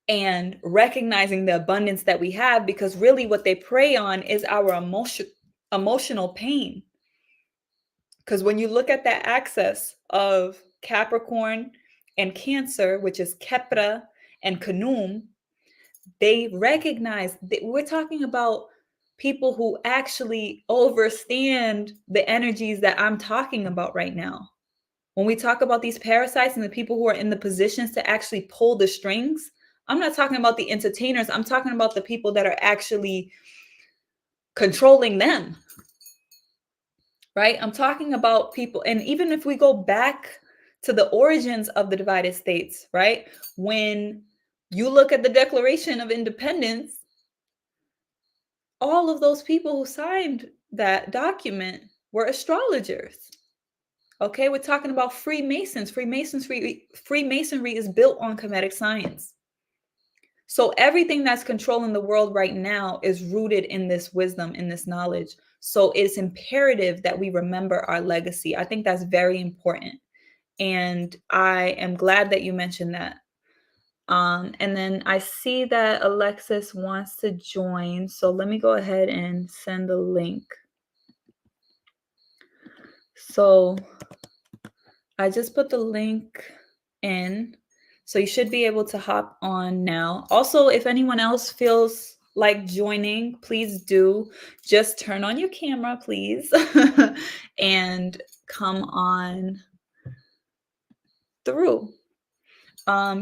and recognizing the abundance that we have, because really what they prey on is our emotional pain. Because when you look at that axis of Capricorn and Cancer, which is Kepra and Kanum, they recognize that we're talking about people who actually understand the energies that I'm talking about right now. When we talk about these parasites and the people who are in the positions to actually pull the strings, I'm not talking about the entertainers. I'm talking about the people that are actually controlling them, right? I'm talking about people. And even if we go back to the origins of the divided states, right? When you look at the Declaration of Independence, all of those people who signed that document were astrologers. Okay, we're talking about Freemasons. Freemasonry is built on Kemetic science. So everything that's controlling the world right now is rooted in this wisdom, in this knowledge. So it's imperative that we remember our legacy. I think that's very important. And I am glad that you mentioned that. And then I see that Alexis wants to join. So let me go ahead and send the link. So I just put the link in. So you should be able to hop on now. Also, if anyone else feels like joining, please do. Just turn on your camera, please, and come on through.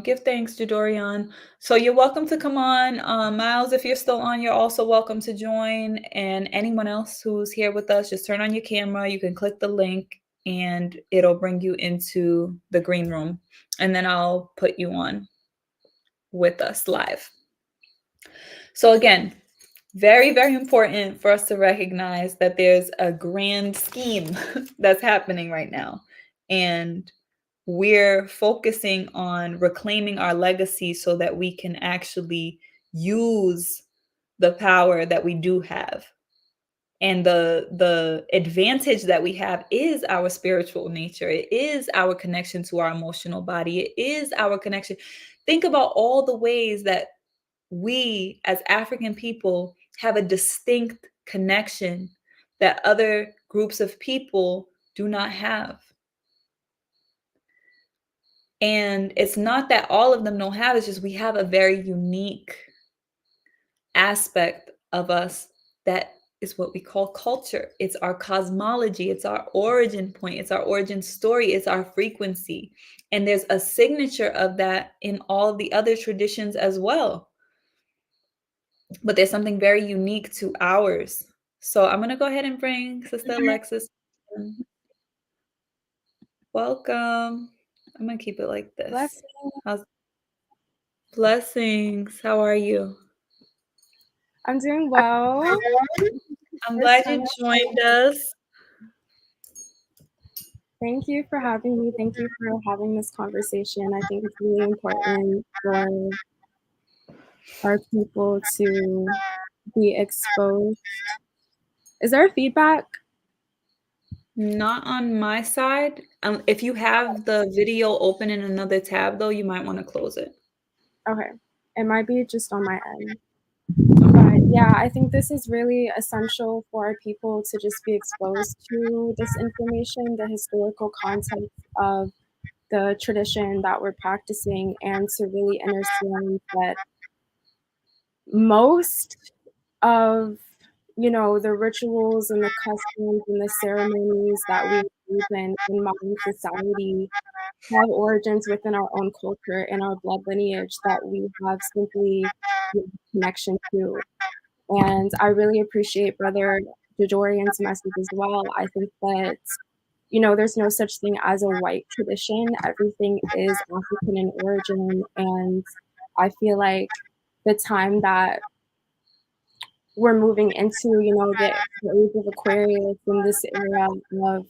Give thanks to Dorian. So you're welcome to come on. Miles, if you're still on, you're also welcome to join. And anyone else who's here with us, just turn on your camera. You can click the link and it'll bring you into the green room. And then I'll put you on with us live. So again, very, very important for us to recognize that there's a grand scheme that's happening right now. And we're focusing on reclaiming our legacy so that we can actually use the power that we do have. And the advantage that we have is our spiritual nature. It is our connection to our emotional body. It is our connection. Think about all the ways that we as African people have a distinct connection that other groups of people do not have. And it's not that all of them don't have, it's just we have a very unique aspect of us that is what we call culture. It's our cosmology, it's our origin point, it's our origin story, it's our frequency. And there's a signature of that in all of the other traditions as well. But there's something very unique to ours. So I'm going to go ahead and bring Sister Alexis in. Welcome. I'm going to keep it like this. Blessings. Blessings. How are you? I'm doing well. I'm glad you joined us. Thank you for having me. Thank you for having this conversation. I think it's really important for our people to be exposed. Is there feedback? Not on my side. If you have the video open in another tab, though, you might want to close it. Okay. It might be just on my end. But yeah, I think this is really essential for our people to just be exposed to this information, the historical context of the tradition that we're practicing, and to really understand that most of the rituals and the customs and the ceremonies that we reason in modern society have origins within our own culture and our blood lineage that we have simply no connection to. And I really appreciate Brother Jadorian's message as well. I think that, you know, there's no such thing as a white tradition. Everything is African in origin. And I feel like the time that we're moving into, you know, the age of Aquarius in this era of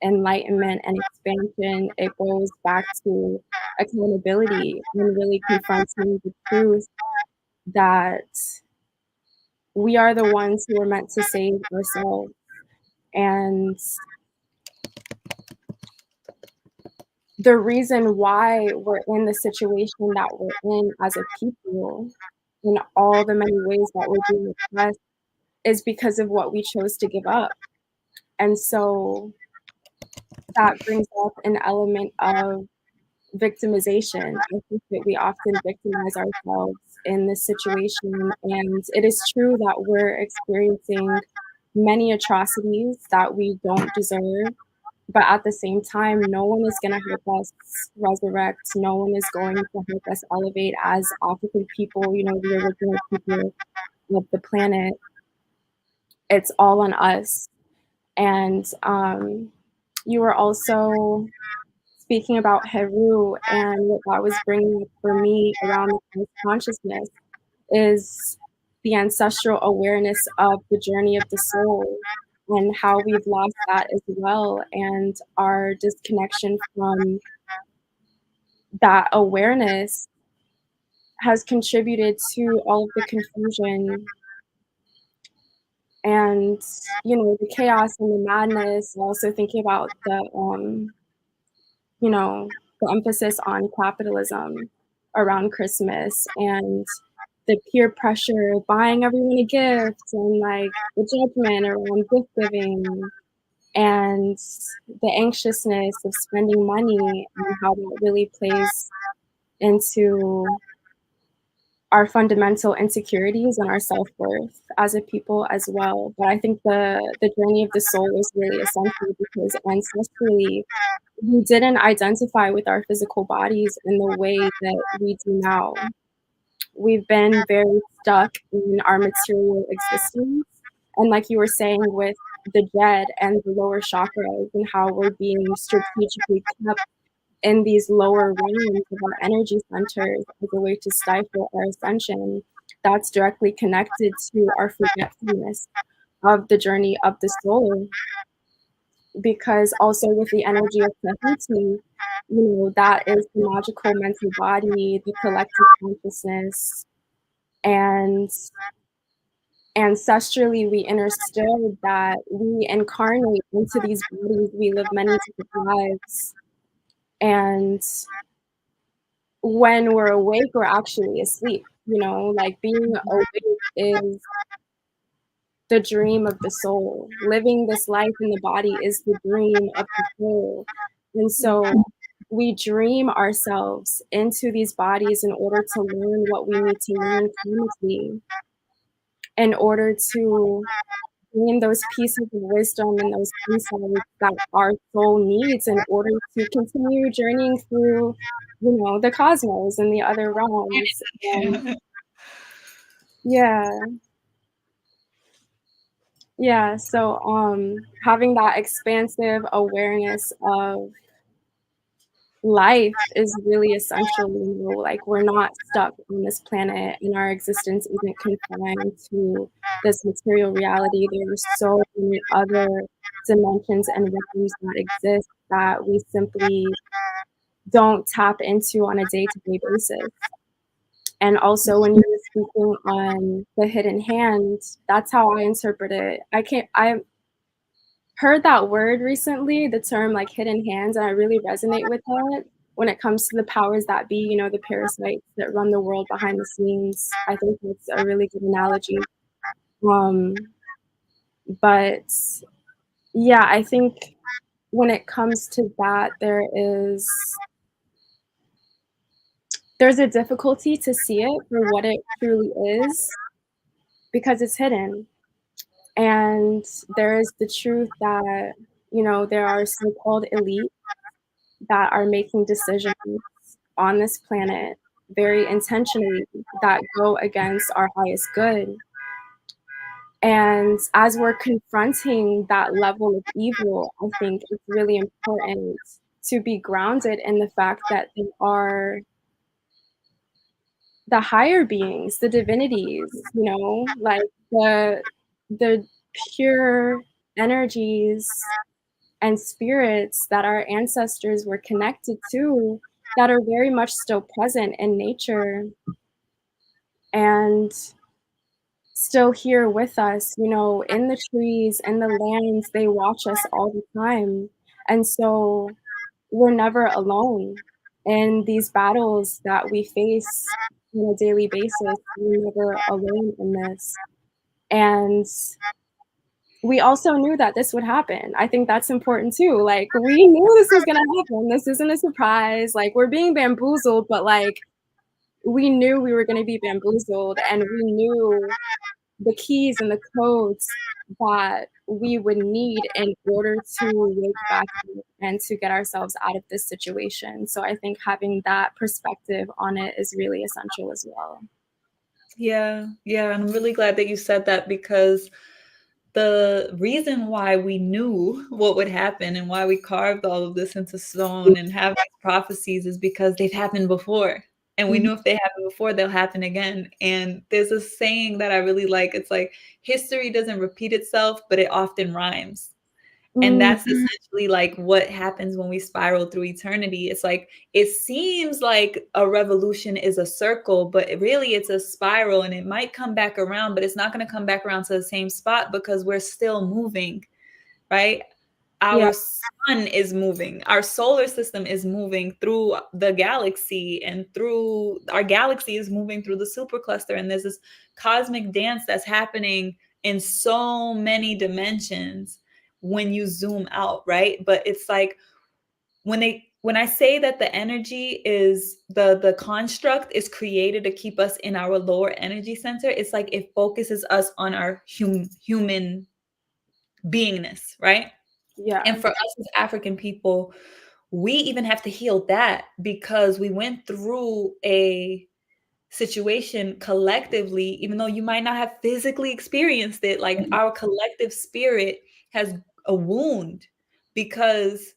enlightenment and expansion, it goes back to accountability and really confronting the truth that we are the ones who are meant to save ourselves. And the reason why we're in the situation that we're in as a people, in all the many ways that we're being oppressed, is because of what we chose to give up. And so that brings up an element of victimization. I think that we often victimize ourselves in this situation. And it is true that we're experiencing many atrocities that we don't deserve. But at the same time, no one is going to help us resurrect. No one is going to help us elevate as African people, you know, the original people of the planet. It's all on us. And you were also speaking about Heru, and what that was bringing up for me around the consciousness is the ancestral awareness of the journey of the soul and how we've lost that as well, and our disconnection from that awareness has contributed to all of the confusion and, you know, the chaos and the madness. Also thinking about the you know, the emphasis on capitalism around Christmas and the peer pressure, buying everyone a gift, and like the judgment around gift giving and the anxiousness of spending money and how that really plays into our fundamental insecurities and our self-worth as a people as well. But I think the journey of the soul is really essential because ancestrally we didn't identify with our physical bodies in the way that we do now. We've been very stuck in our material existence. And like you were saying with the Jed and the lower chakras and how we're being strategically kept in these lower realms of our energy centers as a way to stifle our ascension, that's directly connected to our forgetfulness of the journey of the soul. Because also with the energy of Tehuti, you know, that is the magical mental body, the collective consciousness, and ancestrally we understood that we incarnate into these bodies, we live many different lives, and when we're awake, we're actually asleep, you know, like being awake is the dream of the soul. Living this life in the body is the dream of the soul. And so we dream ourselves into these bodies in order to learn what we need to learn karmically, in order to gain those pieces of wisdom and those insights that our soul needs in order to continue journeying through, you know, the cosmos and the other realms. And yeah. Yeah, so having that expansive awareness of life is really essential, you know, like we're not stuck on this planet and our existence isn't confined to this material reality. There are so many other dimensions and realms that exist that we simply don't tap into on a day-to-day basis. And also when you were speaking on the hidden hand, that's how I interpret it. I heard that word recently, the term like hidden hands, and I really resonate with that when it comes to the powers that be, you know, the parasites that run the world behind the scenes. I think that's a really good analogy. But yeah, I think when it comes to that, there's a difficulty to see it for what it truly is because it's hidden. And there is the truth that You know, there are so-called elites that are making decisions on this planet very intentionally that go against our highest good. And as we're confronting that level of evil, I think it's really important to be grounded in the fact that they are the higher beings, the divinities, you know, like the pure energies and spirits that our ancestors were connected to that are very much still present in nature and still here with us, you know, in the trees, in the lands, they watch us all the time. And so we're never alone in these battles that we face on a daily basis. We're never alone in this. And we also knew that this would happen. I think that's important too. Like, we knew this was gonna happen. This isn't a surprise. Like, we're being bamboozled, but like, we knew we were gonna be bamboozled, and we knew the keys and the codes that we would need in order to wake back up and to get ourselves out of this situation. So I think having that perspective on it is really essential as well. Yeah, yeah, and I'm really glad that you said that, because the reason why we knew what would happen and why we carved all of this into stone and have these prophecies is because they've happened before. And we Mhm. knew if they happened before, they'll happen again. And there's a saying that I really like. It's like, history doesn't repeat itself, but it often rhymes. And Mm, that's essentially like what happens when we spiral through eternity. It's like, it seems like a revolution is a circle, but really it's a spiral, and it might come back around, but it's not going to come back around to the same spot because we're still moving, right? yeah. Our sun is moving, our solar system is moving through the galaxy, and through our galaxy is moving through the supercluster. And there's this cosmic dance that's happening in so many dimensions when you zoom out, right? But it's like, when I say that the energy is the construct is created to keep us in our lower energy center, it's like it focuses us on our human beingness, right? Yeah. And for us as African people, we even have to heal that, because we went through a situation collectively, even though you might not have physically experienced it, like our collective spirit has a wound because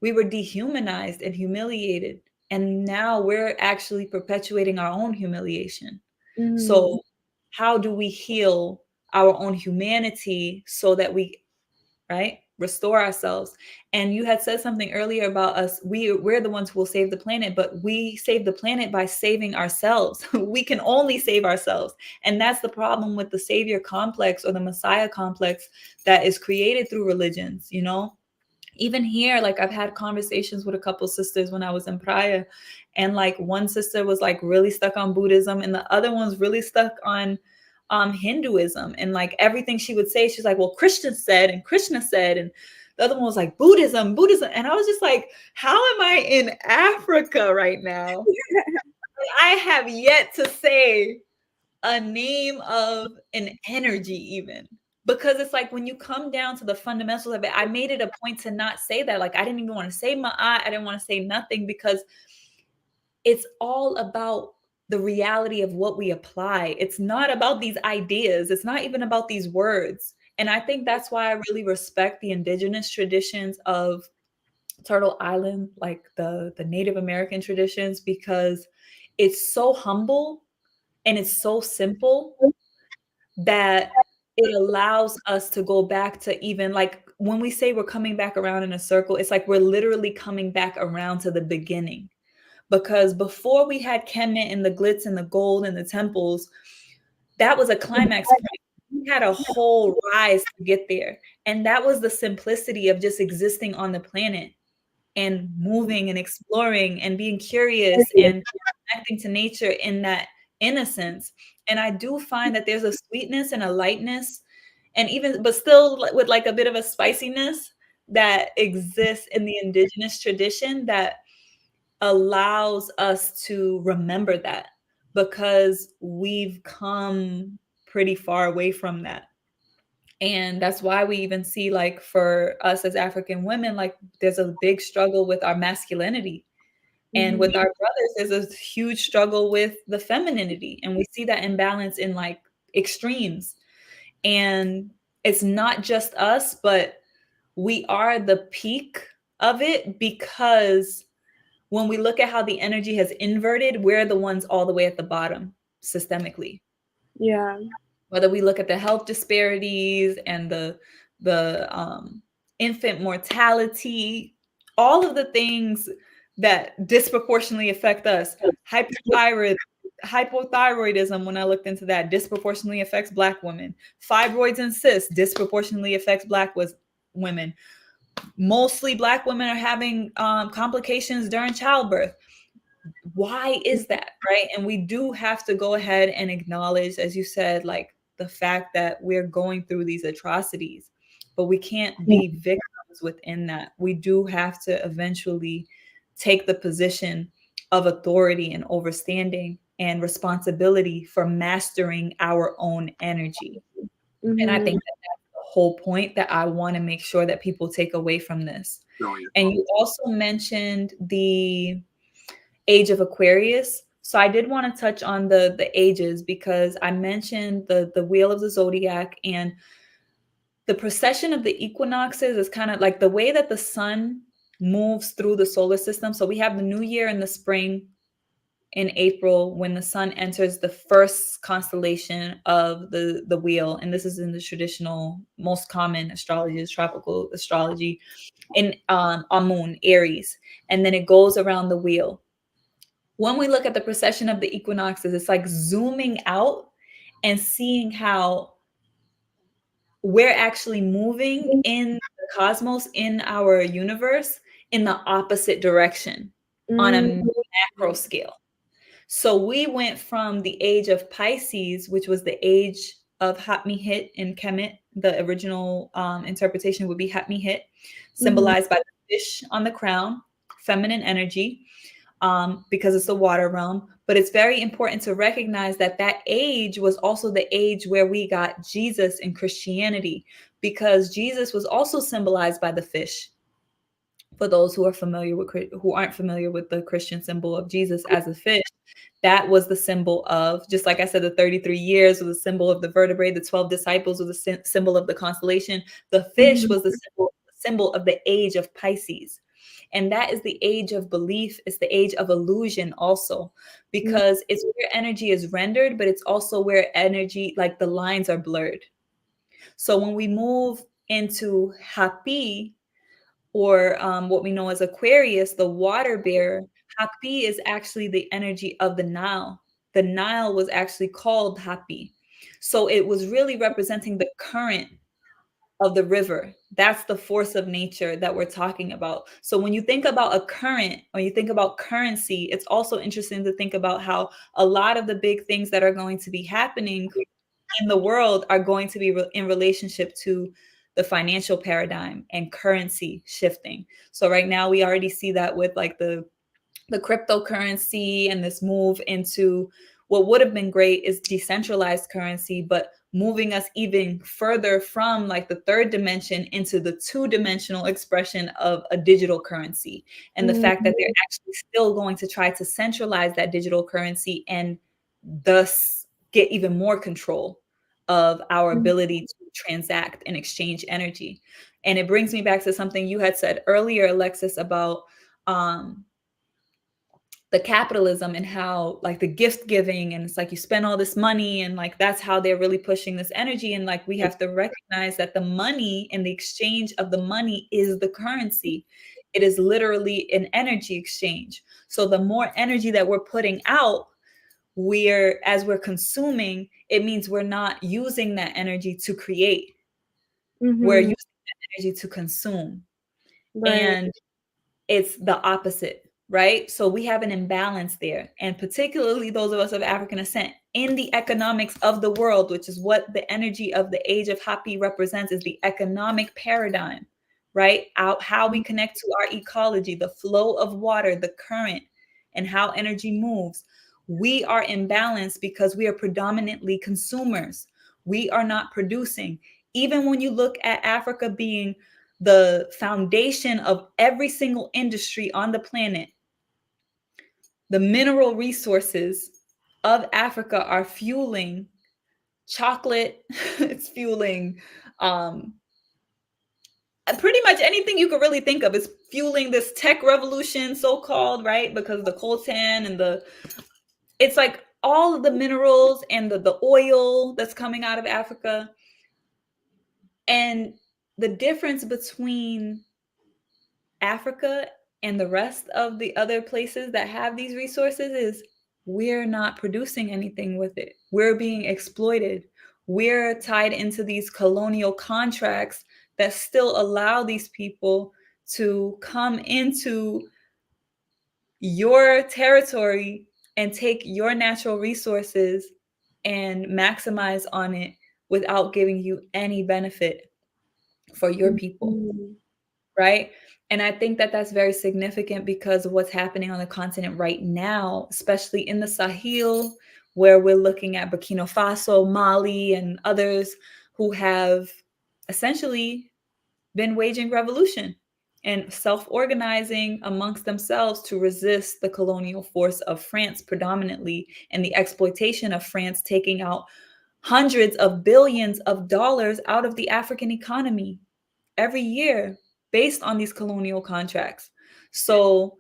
we were dehumanized and humiliated. And now we're actually perpetuating our own humiliation. Mm, So, how do we heal our own humanity so that we, right, restore ourselves? And you had said something earlier about us, we're the ones who will save the planet, but we save the planet by saving ourselves. We can only save ourselves. And that's the problem with the savior complex or the messiah complex that is created through religions, you know. Even here, like, I've had conversations with a couple sisters when I was in Praia, and like one sister was like really stuck on Buddhism, and the other one's really stuck on Hinduism. And like everything she would say, she's like, well, Christian said, and Krishna said, and the other one was like, Buddhism. And I was just like, how am I in Africa right now? I have yet to say a name of an energy, even, because it's like, when you come down to the fundamentals of it, I made it a point to not say that. Like, I didn't even want to say Ma'at, I didn't want to say nothing, because it's all about the reality of what we apply. It's not about these ideas, it's not even about these words. And I think that's why I really respect the indigenous traditions of Turtle Island, like the Native American traditions, because it's so humble and it's so simple that it allows us to go back to, even like when we say we're coming back around in a circle, it's like we're literally coming back around to the beginning. Because before we had Kemet and the glitz and the gold and the temples, that was a climax point. We had a whole rise to get there. And that was the simplicity of just existing on the planet and moving and exploring and being curious and connecting to nature in that innocence. And I do find that there's a sweetness and a lightness, and even, but still with like a bit of a spiciness that exists in the indigenous tradition that allows us to remember that, because we've come pretty far away from that. And that's why we even see, like, for us as African women, like, there's a big struggle with our masculinity. And Mhm. with our brothers, there's a huge struggle with the femininity. And we see that imbalance in like extremes. And it's not just us, but we are the peak of it, because when we look at how the energy has inverted, we're the ones all the way at the bottom systemically. Yeah. Whether we look at the health disparities and the infant mortality, all of the things that disproportionately affect us. Hypothyroidism, when I looked into that, disproportionately affects Black women. Fibroids and cysts disproportionately affects women. Mostly Black women are having complications during childbirth. Why is that, right? And we do have to go ahead and acknowledge, as you said, like the fact that we're going through these atrocities, but we can't be victims within that. We do have to eventually take the position of authority and overstanding and responsibility for mastering our own energy. And I Mhm. think that that's the whole point that I want to make sure that people take away from this. And you also mentioned the age of Aquarius. So I did want to touch on the ages, because I mentioned the wheel of the zodiac, and the precession of the equinoxes is kind of like the way that the sun moves through the solar system. So we have the new year in the spring in April, when the sun enters the first constellation of the wheel, and this is in the traditional, most common astrology, is tropical astrology, in Amun, Aries, and then it goes around the wheel. When we look at the precession of the equinoxes, it's like zooming out and seeing how we're actually moving in the cosmos, in our universe, in the opposite direction on a Mm. macro scale. So we went from the age of Pisces, which was the age of Hatmihit in Kemet. The original interpretation would be Hatmihit, Mhm. symbolized by the fish on the crown, feminine energy, because it's the water realm. But it's very important to recognize that that age was also the age where we got Jesus in Christianity, because Jesus was also symbolized by the fish. For those who are familiar with, who aren't familiar with the Christian symbol of Jesus as a fish, that was the symbol of, just like I said, the 33 years was the symbol of the vertebrae, the 12 disciples was the symbol of the constellation. The fish Mhm. was the symbol of the age of Pisces. And that is the age of belief. It's the age of illusion also, Mhm. because it's where energy is rendered, but it's also where energy, like the lines are blurred. So when we move into Hapi, or what we know as Aquarius, the water bearer, Hapi is actually the energy of the Nile. The Nile was actually called Hapi. So it was really representing the current of the river. That's the force of nature that we're talking about. So when you think about a current, or you think about currency, it's also interesting to think about how a lot of the big things that are going to be happening in the world are going to be in relationship to the financial paradigm and currency shifting. So right now we already see that with like the cryptocurrency, and this move into what would have been great is decentralized currency, but moving us even further from like the third dimension into the two-dimensional expression of a digital currency. And the fact that they're Mhm. actually still going to try to centralize that digital currency, and thus get even more control of our ability to transact and exchange energy. And it brings me back to something you had said earlier, Alexis, about um, the capitalism, and how like the gift giving, and it's like you spend all this money, and like that's how they're really pushing this energy. And like we have to recognize that the money and the exchange of the money is the currency. It is literally an energy exchange. So the more energy that we're putting out, as we're consuming, it means we're not using that energy to create. We're Mhm. using that energy to consume. Right. And it's the opposite, right? So we have an imbalance there. And particularly those of us of African descent, in the economics of the world, which is what the energy of the age of Hapi represents, is the economic paradigm, right? How we connect to our ecology, the flow of water, the current, and how energy moves. We are imbalanced because we are predominantly consumers. We are not producing. Even when you look at Africa being the foundation of every single industry on the planet, the mineral resources of Africa are fueling chocolate, it's fueling pretty much anything you could really think of. Is fueling this tech revolution, so-called, right? Because the coltan and it's like all of the minerals and the oil that's coming out of Africa. And the difference between Africa and the rest of the other places that have these resources is we're not producing anything with it. We're being exploited. We're tied into these colonial contracts that still allow these people to come into your territory and take your natural resources and maximize on it without giving you any benefit for your people, Mhm. right? And I think that that's very significant because of what's happening on the continent right now, especially in the Sahel, where we're looking at Burkina Faso, Mali, and others who have essentially been waging revolution and self-organizing amongst themselves to resist the colonial force of France predominantly, and the exploitation of France taking out hundreds of billions of dollars out of the African economy every year based on these colonial contracts. So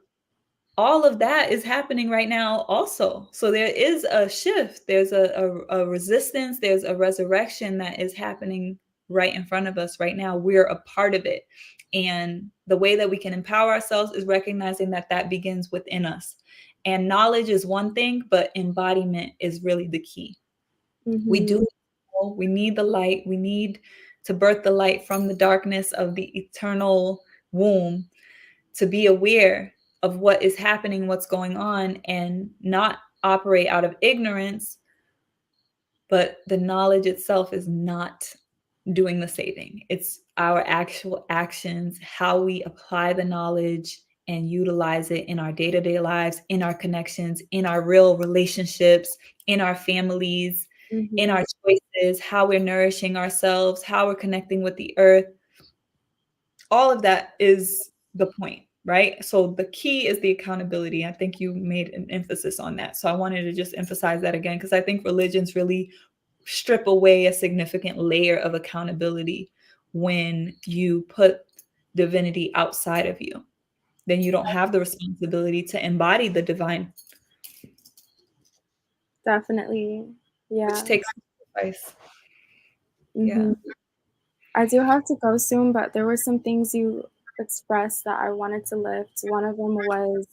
all of that is happening right now also. So there is a shift, there's a resistance, there's a resurrection that is happening right in front of us right now. We're a part of it. And the way that we can empower ourselves is recognizing that that begins within us. And knowledge is one thing, but embodiment is really the key. We do Mhm. know, we need the light, we need to birth the light from the darkness of the eternal womb to be aware of what is happening, what's going on, and not operate out of ignorance. But the knowledge itself is not doing the saving. It's our actual actions, how we apply the knowledge and utilize it in our day-to-day lives, in our connections, in our real relationships, in our families, in Mhm. our choices, how we're nourishing ourselves, how we're connecting with the earth. All of that is the point, right? So the key is the accountability. I think you made an emphasis on that. So I wanted to just emphasize that again, because I think religions really strip away a significant layer of accountability when you put divinity outside of you. Then you don't have the responsibility to embody the divine, Definitely. which Yeah. takes sacrifice. Yeah. Mhm. I do have to go soon, but there were some things you expressed that I wanted to lift. One of them was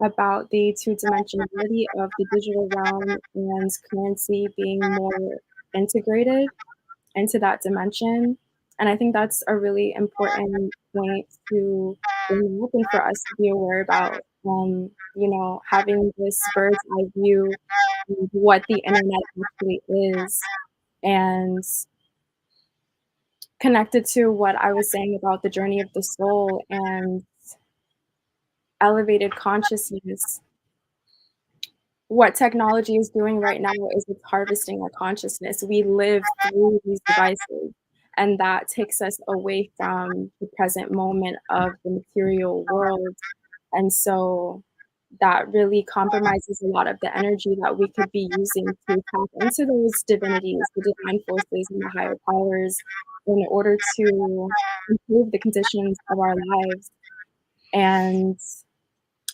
about the two-dimensionality of the digital realm and currency being more integrated into that dimension. And I think that's a really important point to bring up and for us to be aware about, having this bird's eye view of what the internet actually is, and connected to what I was saying about the journey of the soul and elevated consciousness. What technology is doing right now is it's harvesting our consciousness. We live through these devices, and that takes us away from the present moment of the material world. And so that really compromises a lot of the energy that we could be using to tap into those divinities, the divine forces, and the higher powers in order to improve the conditions of our lives. And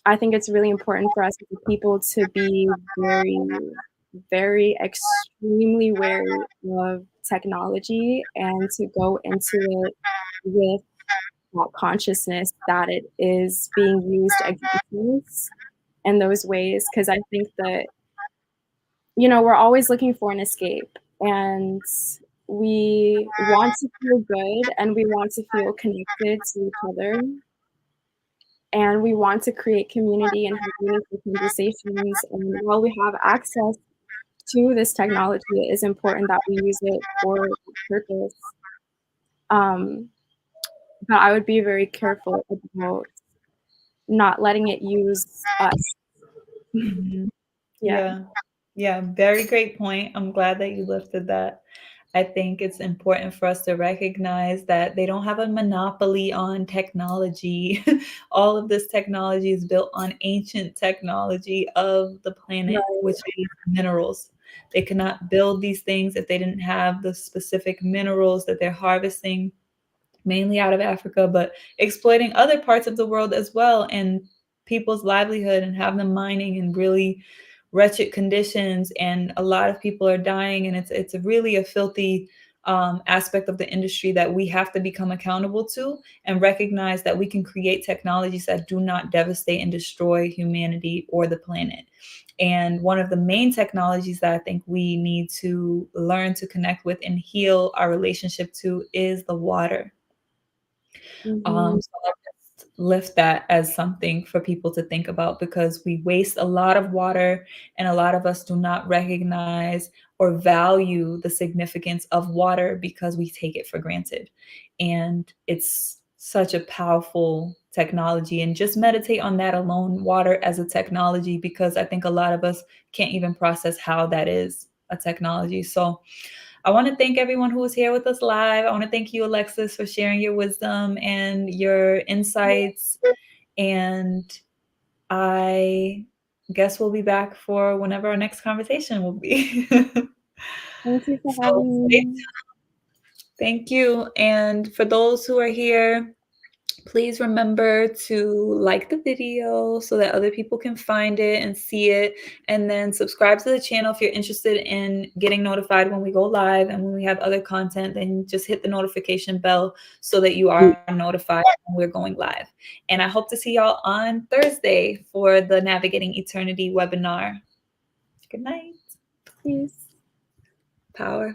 I think it's really important for us as a people to be very, very extremely wary of technology and to go into it with that consciousness that it is being used against us in those ways. Because I think that, we're always looking for an escape, and we want to feel good and we want to feel connected to each other, and we want to create community and have meaningful conversations. And while we have access to this technology, it is important that we use it for that purpose. Um, but I would be very careful about not letting it use us. Mhm. Yeah. Yeah. Yeah. Very great point. I'm glad that you lifted that. I think it's important for us to recognize that they don't have a monopoly on technology. All of this technology is built on ancient technology of the planet, Right. which is minerals. They could not build these things if they didn't have the specific minerals that they're harvesting, mainly out of Africa, but exploiting other parts of the world as well, and people's livelihood, and have them mining in really wretched conditions. And a lot of people are dying, and it's really a filthy aspect of the industry that we have to become accountable to, and recognize that we can create technologies that do not devastate and destroy humanity or the planet. And one of the main technologies that I think we need to learn to connect with and heal our relationship to is the water. Mhm. So I just lift that as something for people to think about, because we waste a lot of water, and a lot of us do not recognize or value the significance of water because we take it for granted. And it's such a powerful technology. And just meditate on that alone, water as a technology, because I think a lot of us can't even process how that is a technology. So I want to thank everyone who was here with us live. I want to thank you, Alexis, for sharing your wisdom and your insights. And I guess we'll be back for whenever our next conversation will be. Thank you for So having me. thank you. And for those who are here, please remember to like the video so that other people can find it and see it. And then subscribe to the channel if you're interested in getting notified when we go live and when we have other content. Then just hit the notification bell so that you are notified when we're going live. And I hope to see y'all on Thursday for the Navigating Eternity webinar. Good night. Peace. Power.